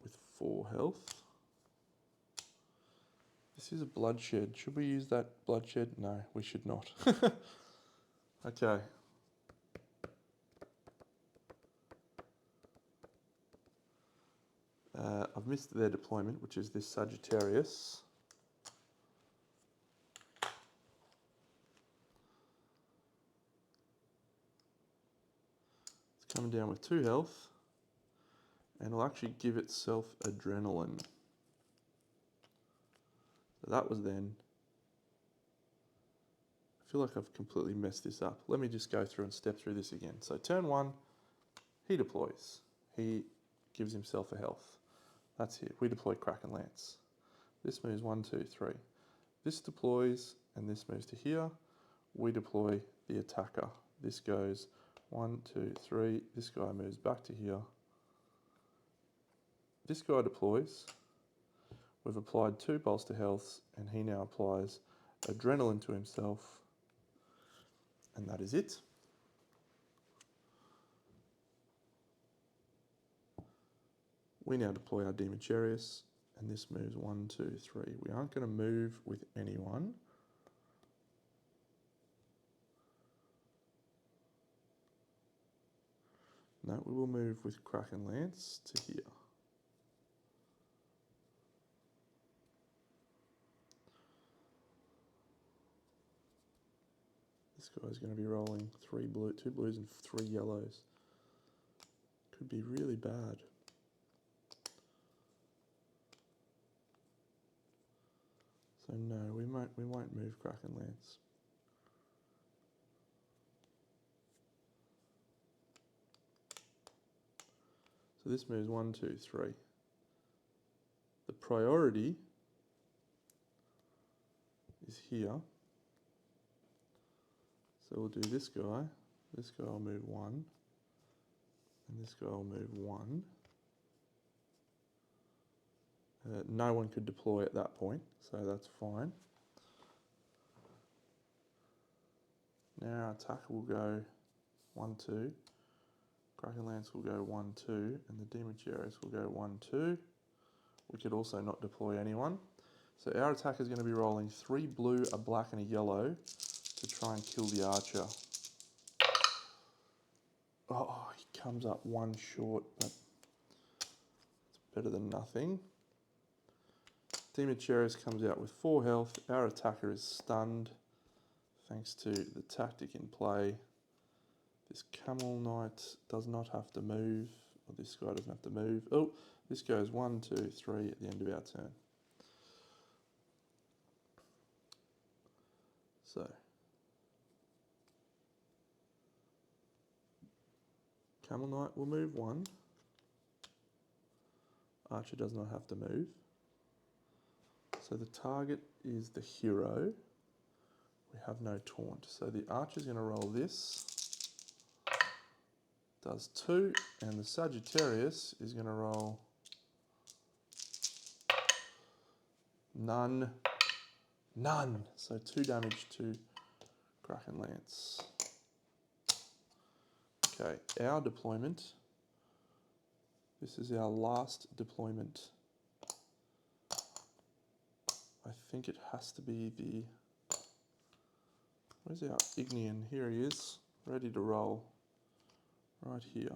with 4 health. This is a bloodshed. Should we use that bloodshed? No, we should not. Okay. I've missed their deployment, which is this Sagittarius. It's coming down with 2 health, and it'll actually give itself adrenaline. So that was then. I feel like I've completely messed this up. Let me just go through and step through this again. So turn 1, he deploys. He gives himself a health. That's it. We deploy Krakenlance. This moves 1, 2, 3. This deploys, and this moves to here. We deploy the attacker. This goes 1, 2, 3. This guy moves back to here. This guy deploys. We've applied 2 bolster healths, and he now applies adrenaline to himself. And that is it. We now deploy our Demetrius, and this moves 1, 2, 3. We aren't going to move with anyone. No, we will move with Krakenlance to here. This guy's going to be rolling 2 blues and 3 yellows. Could be really bad. So no, we won't move Krakenlance. So this moves 1, 2, 3. The priority is here. So we'll do this guy. This guy will move 1. And this guy will move 1. No one could deploy at that point, so that's fine. Now our attacker will go 1, 2. Krakenlance will go 1, 2, and the Demetrius will go 1, 2. We could also not deploy anyone. So our attacker is going to be rolling 3 blue, a black, and a yellow to try and kill the archer. Oh, he comes up one short, but it's better than nothing. Demetrius comes out with 4 health. Our attacker is stunned thanks to the tactic in play. This camel knight does not have to move, or this guy doesn't have to move. Oh, this goes 1, 2, 3 at the end of our turn. So, camel knight will move 1. Archer does not have to move. So the target is the hero. We have no taunt. So the archer's going to roll this. Does 2, and the Sagittarius is going to roll none. So 2 damage to Krakenlance. Okay, our deployment. This is our last deployment. I think it has to be the... Where's our Ignian? Here he is, ready to roll. Right here.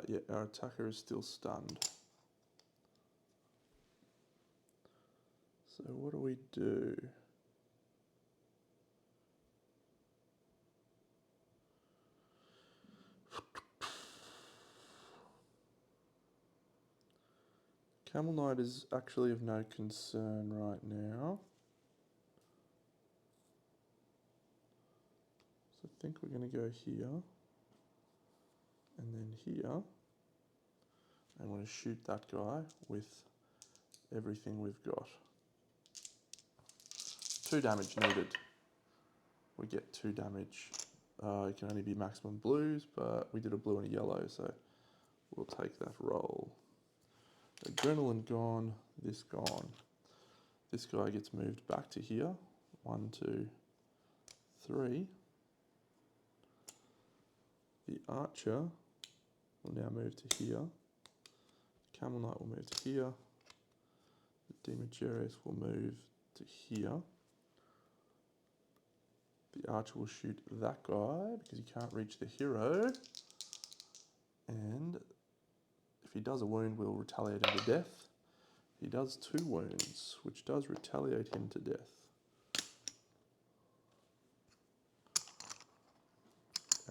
Yeah, our attacker is still stunned. So what do we do? Camel Knight is actually of no concern right now. So I think we're going to go here. And then here. I'm going to shoot that guy with everything we've got. 2 damage needed. We get 2 damage. It can only be maximum blues, but we did a blue and a yellow, so we'll take that roll. Adrenaline gone, this gone. This guy gets moved back to here. 1, 2, 3. The archer will now move to here. Camel Knight will move to here. The Demetrius will move to here. The archer will shoot that guy because he can't reach the hero. And if he does a wound, we'll retaliate him to death. He does 2 wounds, which does retaliate him to death.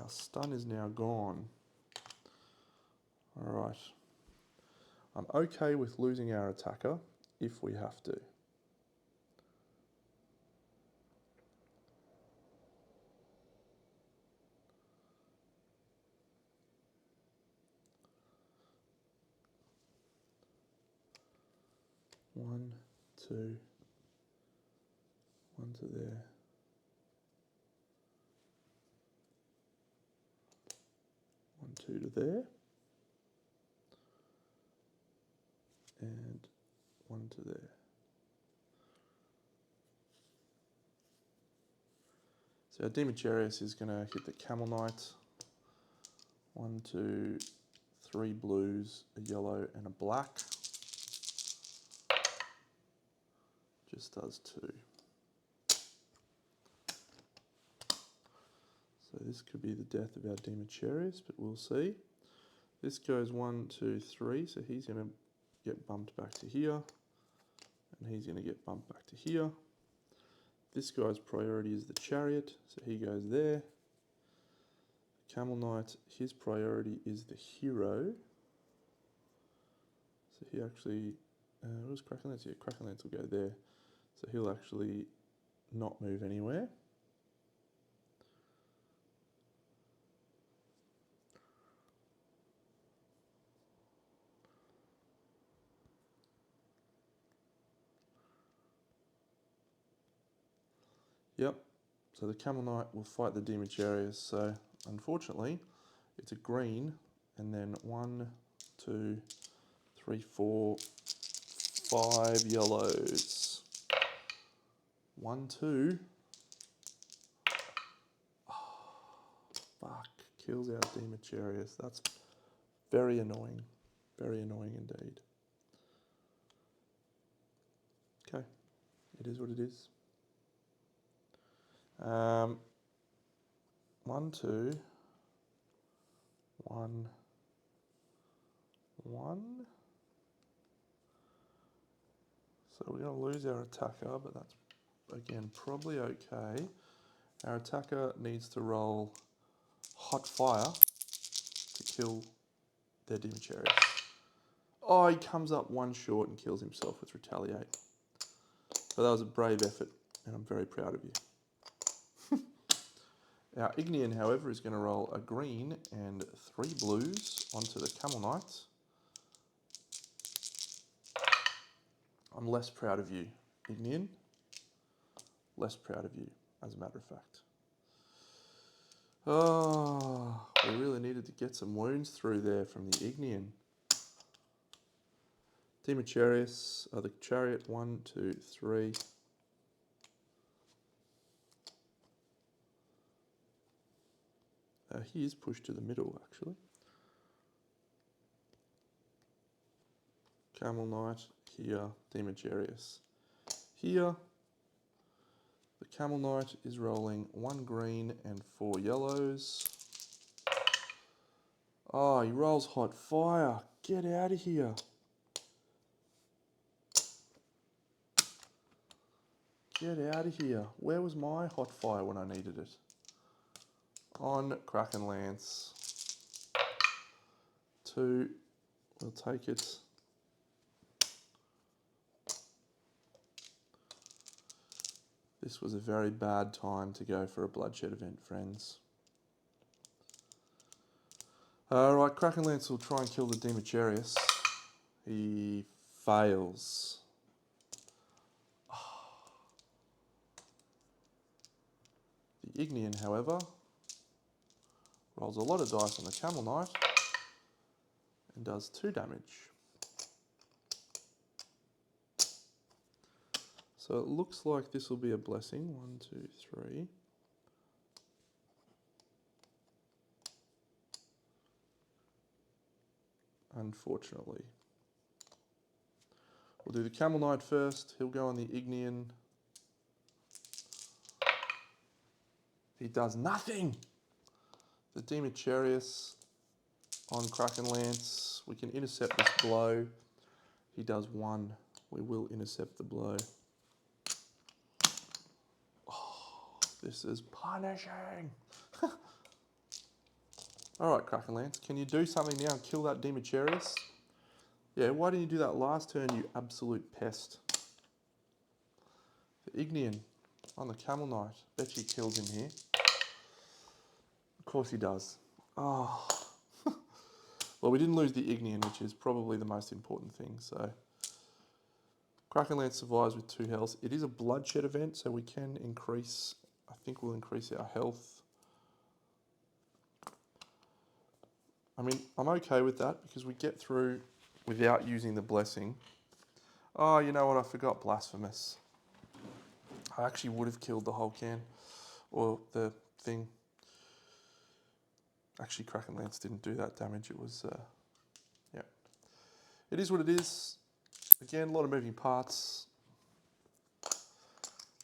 Our stun is now gone. Alright. I'm okay with losing our attacker if we have to. One, two, 1 to there. One, 2 to there. And 1 to there. So our Demetrius is going to hit the Camel Knight. 1, 2, 3 blues, a yellow and a black. Just does 2. So this could be the death of our Demetrius, but we'll see. This goes 1, 2, 3, so he's going to get bumped back to here. And he's going to get bumped back to here. This guy's priority is the chariot, so he goes there. Camel Knight, his priority is the hero. So he actually, what was Krakenlance? Yeah, Krakenlance will go there. So he'll actually not move anywhere. Yep, so the Camel Knight will fight the Demetrius. So unfortunately, it's a green, and then 1, 2, 3, 4, 5 yellows. 1, 2. Oh, fuck, kills our Demetrius. That's very annoying indeed. Okay, it is what it is. 1, 2, 1, 1. So we're going to lose our attacker, but that's, again, probably okay. Our attacker needs to roll hot fire to kill their Demon Chariot. Oh, he comes up one short and kills himself with Retaliate. But that was a brave effort, and I'm very proud of you. Our Ignian, however, is going to roll a green and 3 blues onto the Camel Knight. I'm less proud of you, Ignian. Less proud of you, as a matter of fact. Oh, we really needed to get some wounds through there from the Ignian. Demon Chariots, the Chariot, 1, 2, 3. He is pushed to the middle, actually. Camel Knight, here, Demon Chariots. Here, the Camel Knight is rolling 1 green and 4 yellows. Oh, he rolls hot fire. Get out of here. Get out of here. Where was my hot fire when I needed it? On Krakenlance. 2. We'll take it. This was a very bad time to go for a bloodshed event, friends. Right, Krakenlance will try and kill the Demetrius. He fails. The Ignian, however, rolls a lot of dice on the Camel Knight and does 2 damage. So it looks like this will be a blessing. 1, 2, 3. Unfortunately. We'll do the Camel Knight first. He'll go on the Ignian. He does nothing! The Demetrius on Krakenlance. We can intercept this blow. He does 1. We will intercept the blow. Oh, this is punishing! Alright, Krakenlance, can you do something now and kill that Demetrius? Yeah, why didn't you do that last turn, you absolute pest? The Ignian on the Camel Knight. Bet he kills him here. Of course he does. Oh. Well, we didn't lose the Ignian, which is probably the most important thing, so... Krakenlance survives with 2 health. It is a bloodshed event, so we can increase... I think we'll increase our health. I mean, I'm okay with that, because we get through without using the blessing. Oh, you know what? I forgot Blasphemous. I actually would have killed the whole can. Or the thing. Actually, Krakenlance didn't do that damage. It was, yeah. It is what it is. Again, a lot of moving parts.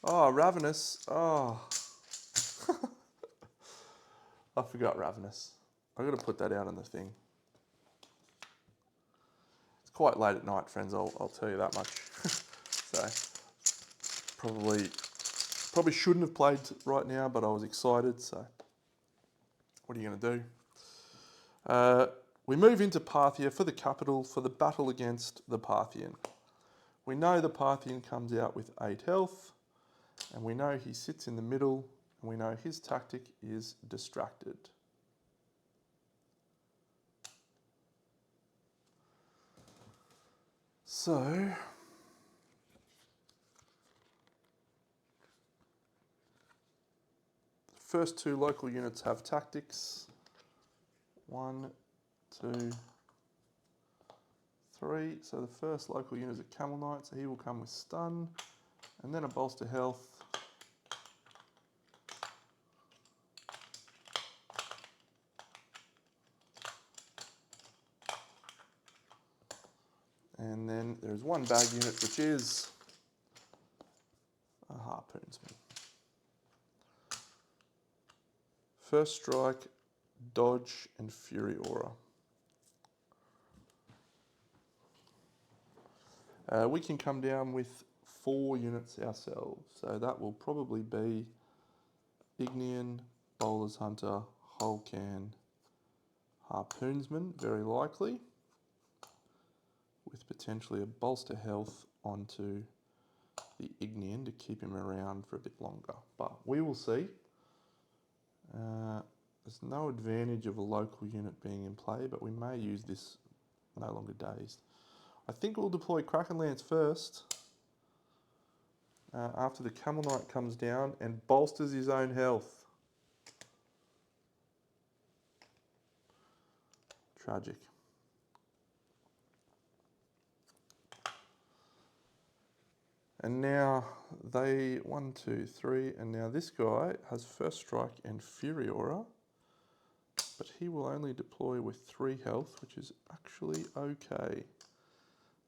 Oh, Ravenous. Oh. I forgot Ravenous. I've got to put that out on the thing. It's quite late at night, friends. I'll tell you that much. So, probably shouldn't have played right now, but I was excited. So, what are you going to do? We move into Parthia for the capital for the battle against the Parthian. We know the Parthian comes out with 8 health, and we know he sits in the middle, and we know his tactic is distracted. So, the first 2 local units have tactics. 1, 2, 3. So the first local unit is a Camel Knight, so he will come with stun, and then a bolster health. And then there's 1 bag unit, which is First Strike, Dodge, and Fury Aura. We can come down with 4 units ourselves, so that will probably be Ignian, Bowler's Hunter, Hulkan, Harpoonsman, very likely, with potentially a bolster health onto the Ignian to keep him around for a bit longer. But we will see. There's no advantage of a local unit being in play, but we may use this no longer dazed. I think we'll deploy Krakenlance first, after the Camel Knight comes down and bolsters his own health. Tragic. And now they, 1, 2, 3, and now this guy has First Strike and Fury Aura, but he will only deploy with 3 health, which is actually okay.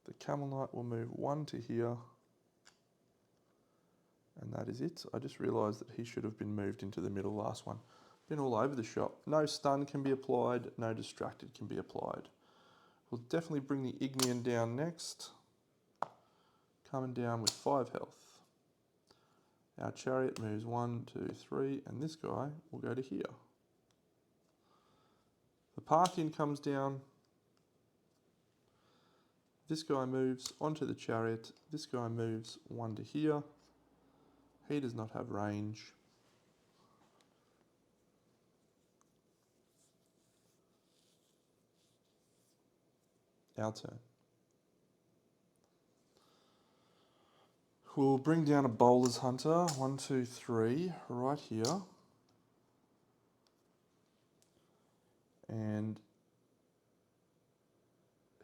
The Camel Knight will move 1 to here, and that is it. I just realised that he should have been moved into the middle last one. Been all over the shop. No stun can be applied, no distracted can be applied. We'll definitely bring the Ignian down next. Coming down with 5 health. Our chariot moves 1, 2, 3, and this guy will go to here. The Parthian comes down. This guy moves onto the chariot. This guy moves 1 to here. He does not have range. Our turn. We'll bring down a Bowler's Hunter, 1, 2, 3, right here. And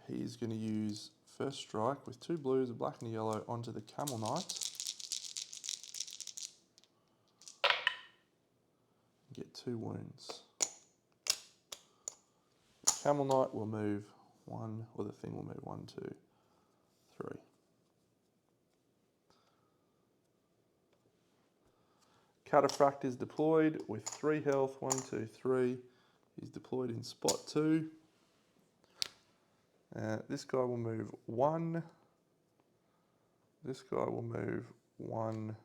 he's going to use First Strike with 2 blues, a black and a yellow onto the Camel Knight. Get 2 wounds. The Camel Knight will move 1, or the thing will move 1, 2, 3. Cataphract is deployed with 3 health, 1, 2, 3. He's deployed in spot 2. This guy will move 1. This guy will move 1,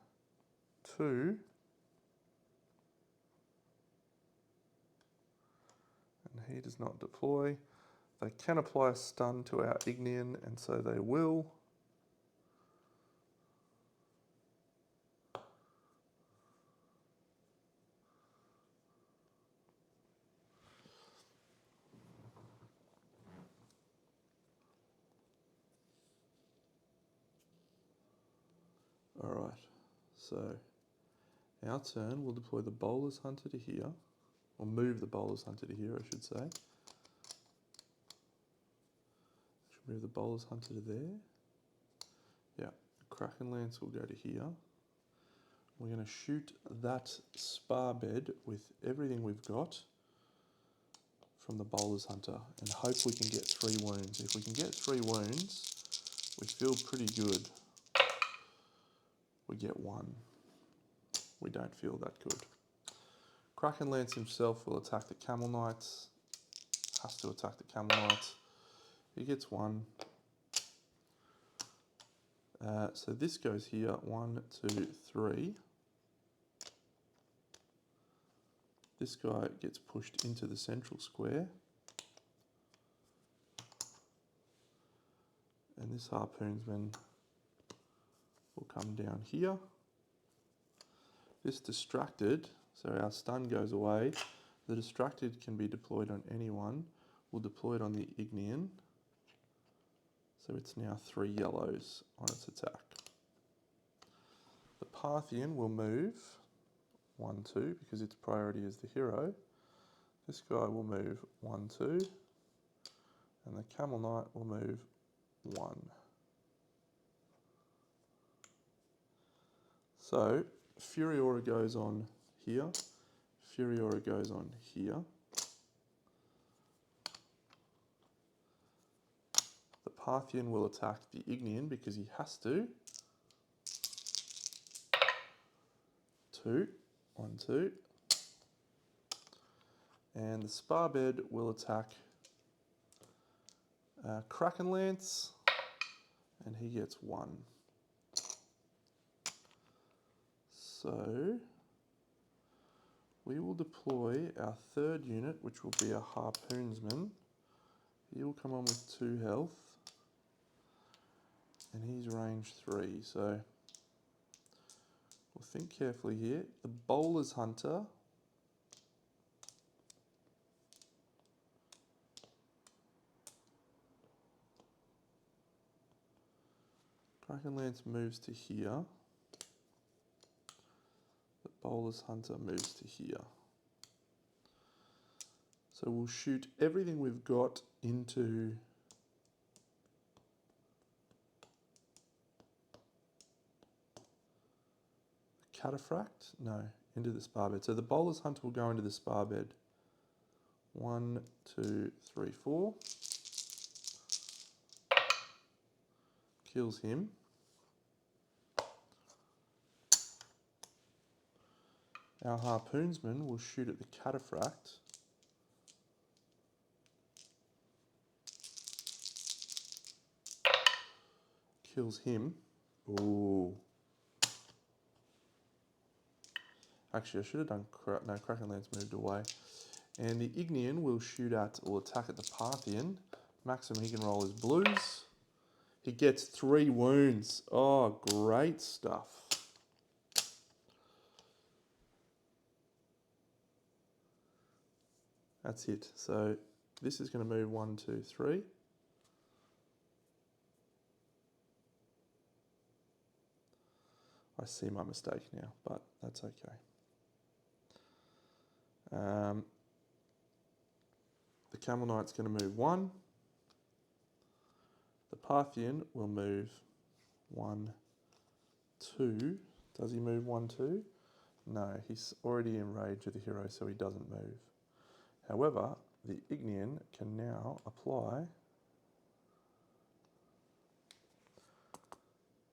2. And he does not deploy. They can apply a stun to our Ignian, and so they will. Alright, so our turn, we'll deploy the Bowler's Hunter to here, or move the Bowler's Hunter to here, I should say. Should move the Bowler's Hunter to there. Yeah, Krakenlance will go to here. We're going to shoot that spar bed with everything we've got from the Bowler's Hunter and hope we can get 3 wounds. If we can get 3 wounds, we feel pretty good. We get 1. We don't feel that good. Krakenlance himself will attack the Camel Knight. Has to attack the Camel Knight. He gets 1. So this goes here, 1, 2, 3. This guy gets pushed into the central square. And this Harpoonsman will come down here. This distracted, so our stun goes away. The distracted can be deployed on anyone. We'll deploy it on the Ignian. So it's now 3 yellows on its attack. The Parthian will move 1, 2 because its priority is the hero. This guy will move 1, 2. And the Camel Knight will move 1. So Fury Aura goes on here. Fury Aura goes on here. The Parthian will attack the Ignian because he has to. 2, 1, 2. And the sparbed will attack Krakenlance, and he gets 1. So we will deploy our 3rd unit, which will be a harpoonsman. He will come on with 2 health, and he's range 3. So we'll think carefully here. The bowler's hunter Krakenlance moves to here. The bowler's hunter moves to here. So we'll shoot everything we've got into cataphract? No, into the sparbed. So the bowler's hunter will go into the sparbed. 1, 2, 3, 4. Kills him. Our harpoonsman will shoot at the cataphract. Kills him. Ooh. Actually, I should have done... No, Krakenlance moved away. And the Ignean will shoot at or attack at the Parthian. Maximum he can roll is blues. He gets 3 wounds. Oh, great stuff. That's it. So this is going to move 1, 2, 3. I see my mistake now, but that's okay. The Camel Knight's going to move 1. The Parthian will move 1, 2. Does he move 1, 2? No, he's already in range of the hero, so he doesn't move. However, the Ignean can now apply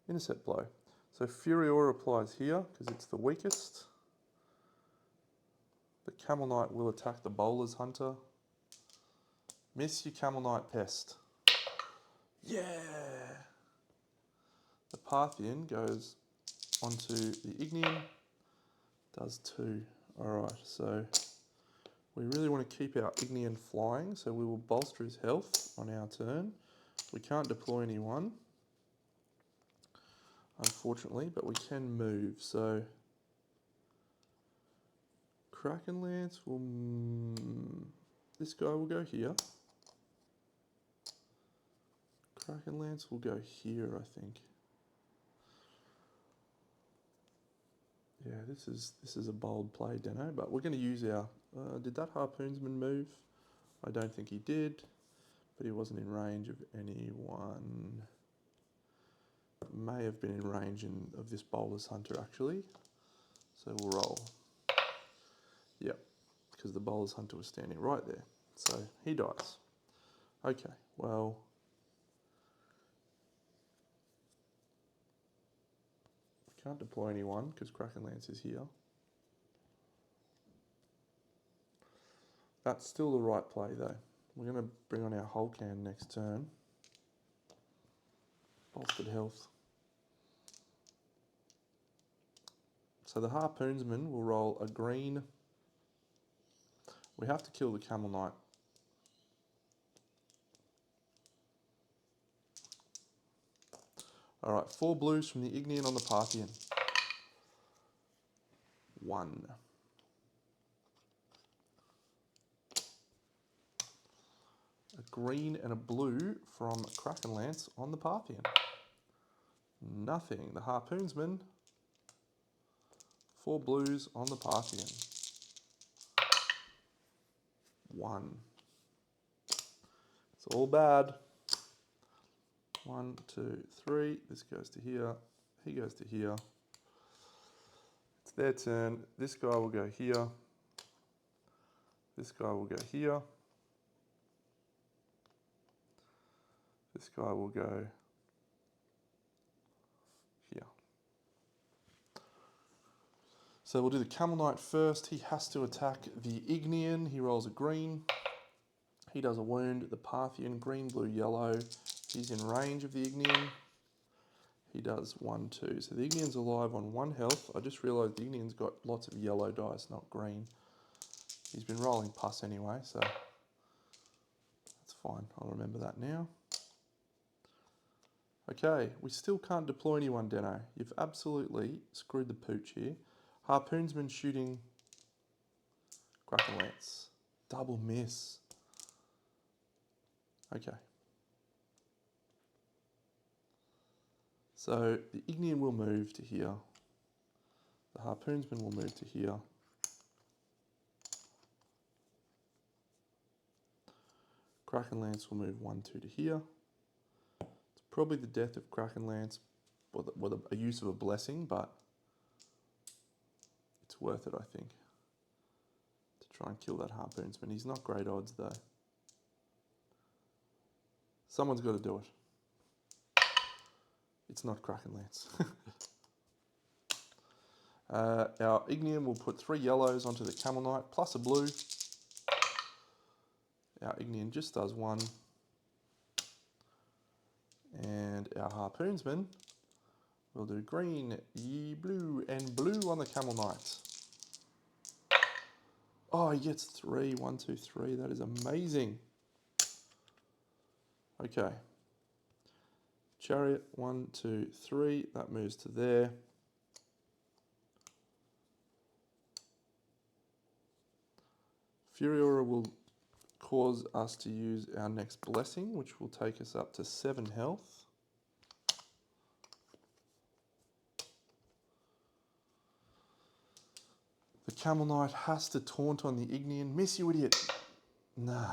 Intercept Blow. So Furior applies here because it's the weakest. The Camel Knight will attack the Bowler's Hunter. Miss your Camel Knight Pest. Yeah! The Parthian goes onto the Ignean, does 2. Alright, so we really want to keep our Ignean flying, so we will bolster his health on our turn. We can't deploy anyone, unfortunately, but we can move. So Krakenlance will... this guy will go here. Krakenlance will go here, I think. Yeah, this is a bold play, Deno, but we're going to use our... did that harpoonsman move? I don't think he did, but he wasn't in range of anyone. May have been in range of this Bowler's Hunter, actually. So we'll roll. Yep, because the Bowler's Hunter was standing right there. So he dies. Okay, well... can't deploy anyone because Krakenlance is here. That's still the right play though. We're going to bring on our Hulkan next turn. Bolstered health. So the Harpoonsman will roll a green. We have to kill the Camel Knight. Alright, 4 blues from the Ignean on the Parthian. 1. A green and a blue from Krakenlance on the Parthian. Nothing. The Harpoonsman. 4 blues on the Parthian. 1. It's all bad. 1, 2, 3. This goes to here. He goes to here. It's their turn. This guy will go here. This guy will go here. This guy will go here. So we'll do the Camel Knight first. He has to attack the Ignean. He rolls a green. He does a wound. The Parthian, green, blue, yellow. He's in range of the Ignean. He does 1, 2. So the Ignean's alive on 1 health. I just realised the Ignean's got lots of yellow dice, not green. He's been rolling pus anyway, so that's fine. I'll remember that now. Okay, we still can't deploy anyone, Deno. You've absolutely screwed the pooch here. Harpoonsman shooting Krakenlance. Double miss. Okay. So the Ignean will move to here. The Harpoonsman will move to here. Krakenlance will move 1, 2 to here. It's probably the death of Krakenlance with a use of a blessing, but it's worth it, I think, to try and kill that Harpoonsman. He's not great odds, though. Someone's got to do it. It's not Krakenlance. Our Ignean will put 3 yellows onto the Camel Knight, plus a blue. Our Ignean just does 1. And our Harpoonsman will do green, blue, and blue on the Camel Knight. Oh, he gets 3. 1, 2, 3. That is amazing. Okay. Chariot, 1, 2, 3. That moves to there. Furiora will cause us to use our next blessing, which will take us up to 7 health. The Camel Knight has to taunt on the Ignean. Miss, you idiot. No.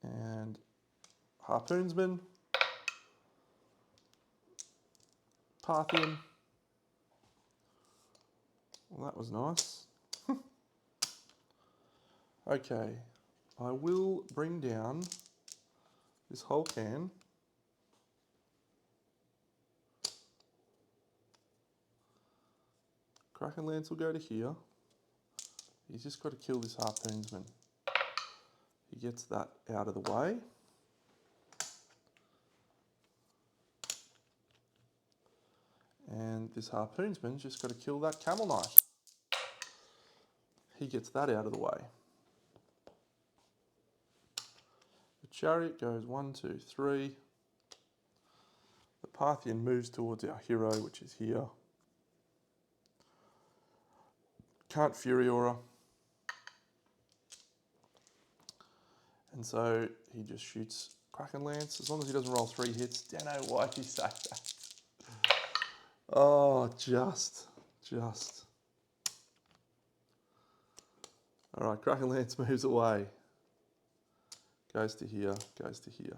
And Harpoonsman. Parthian. Well, that was nice. Okay, I will bring down this whole can. Krakenlance will go to here. He's just got to kill this Harpoonsman. He gets that out of the way. And this Harpoonsman's just got to kill that Camel Knight. He gets that out of the way. The Chariot goes 1, 2, 3. The Parthian moves towards our hero, which is here. Can't Furiora. And so he just shoots Krakenlance. As long as he doesn't roll 3 hits. Dano, why'd you say that? Oh, just. All right, Krakenlance moves away. Goes to here, goes to here.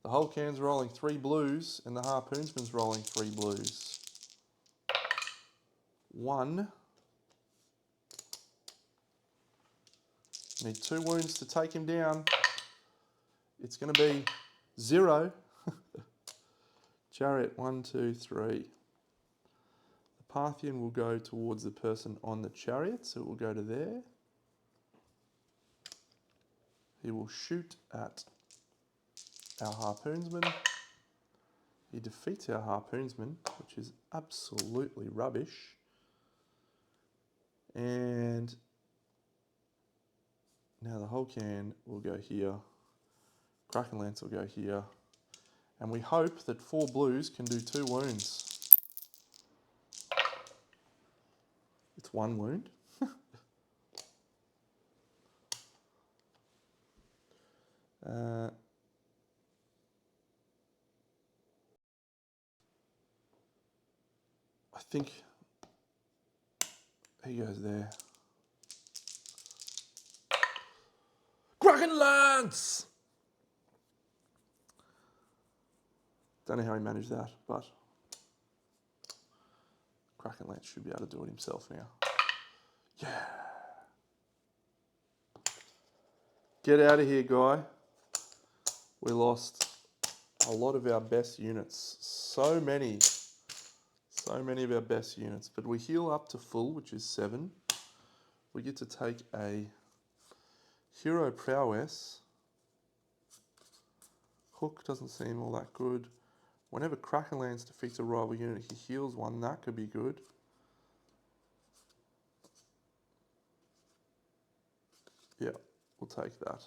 The whole can's rolling 3 blues, and the Harpoonsman's rolling 3 blues. 1. Need 2 wounds to take him down. It's going to be 0. Chariot, 1, 2, 3. The Parthian will go towards the person on the chariot, so it will go to there. He will shoot at our Harpoonsman. He defeats our Harpoonsman, which is absolutely rubbish. And now the whole can will go here. Krakenlance will go here. And we hope that 4 blues can do 2 wounds. It's 1 wound. I think he goes there. Krakenlance! Don't know how he managed that, but Krakenlance should be able to do it himself now. Yeah. Get out of here, guy. We lost. a lot of our best units. So many of our best units. But we heal up to full, which is 7. We get to take a hero prowess. Hook doesn't seem all that good. Whenever Krakenlance defeats a rival unit, he heals 1. That could be good. Yeah, we'll take that.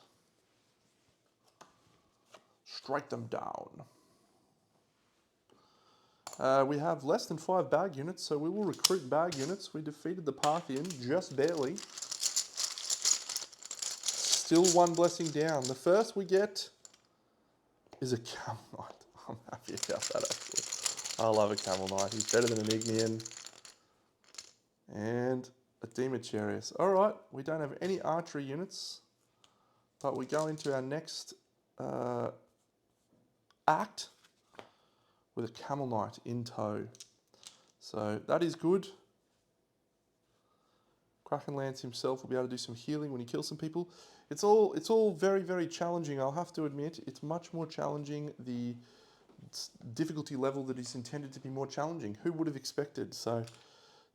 Strike them down. We have less than 5 bag units, so we will recruit bag units. We defeated the Parthian just barely. Still 1 blessing down. The first we get is a Camel Knight. I'm happy about that, actually. I love a Camel Knight. He's better than an Ignean. And a Demetrius. Alright, we don't have any archery units, but we go into our next act with a Camel Knight in tow. So that is good. Krakenlance himself will be able to do some healing when he kills some people. It's all very, very challenging, I'll have to admit. It's much more challenging. The difficulty level that is intended to be more challenging. Who would have expected? So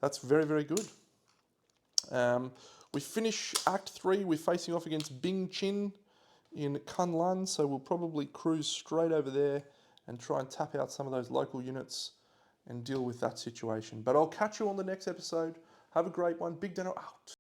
that's very, very good. We finish Act 3. We're facing off against Bing Chin in Kunlun, so we'll probably cruise straight over there and try and tap out some of those local units and deal with that situation. But I'll catch you on the next episode. Have a great one. Big Dino out.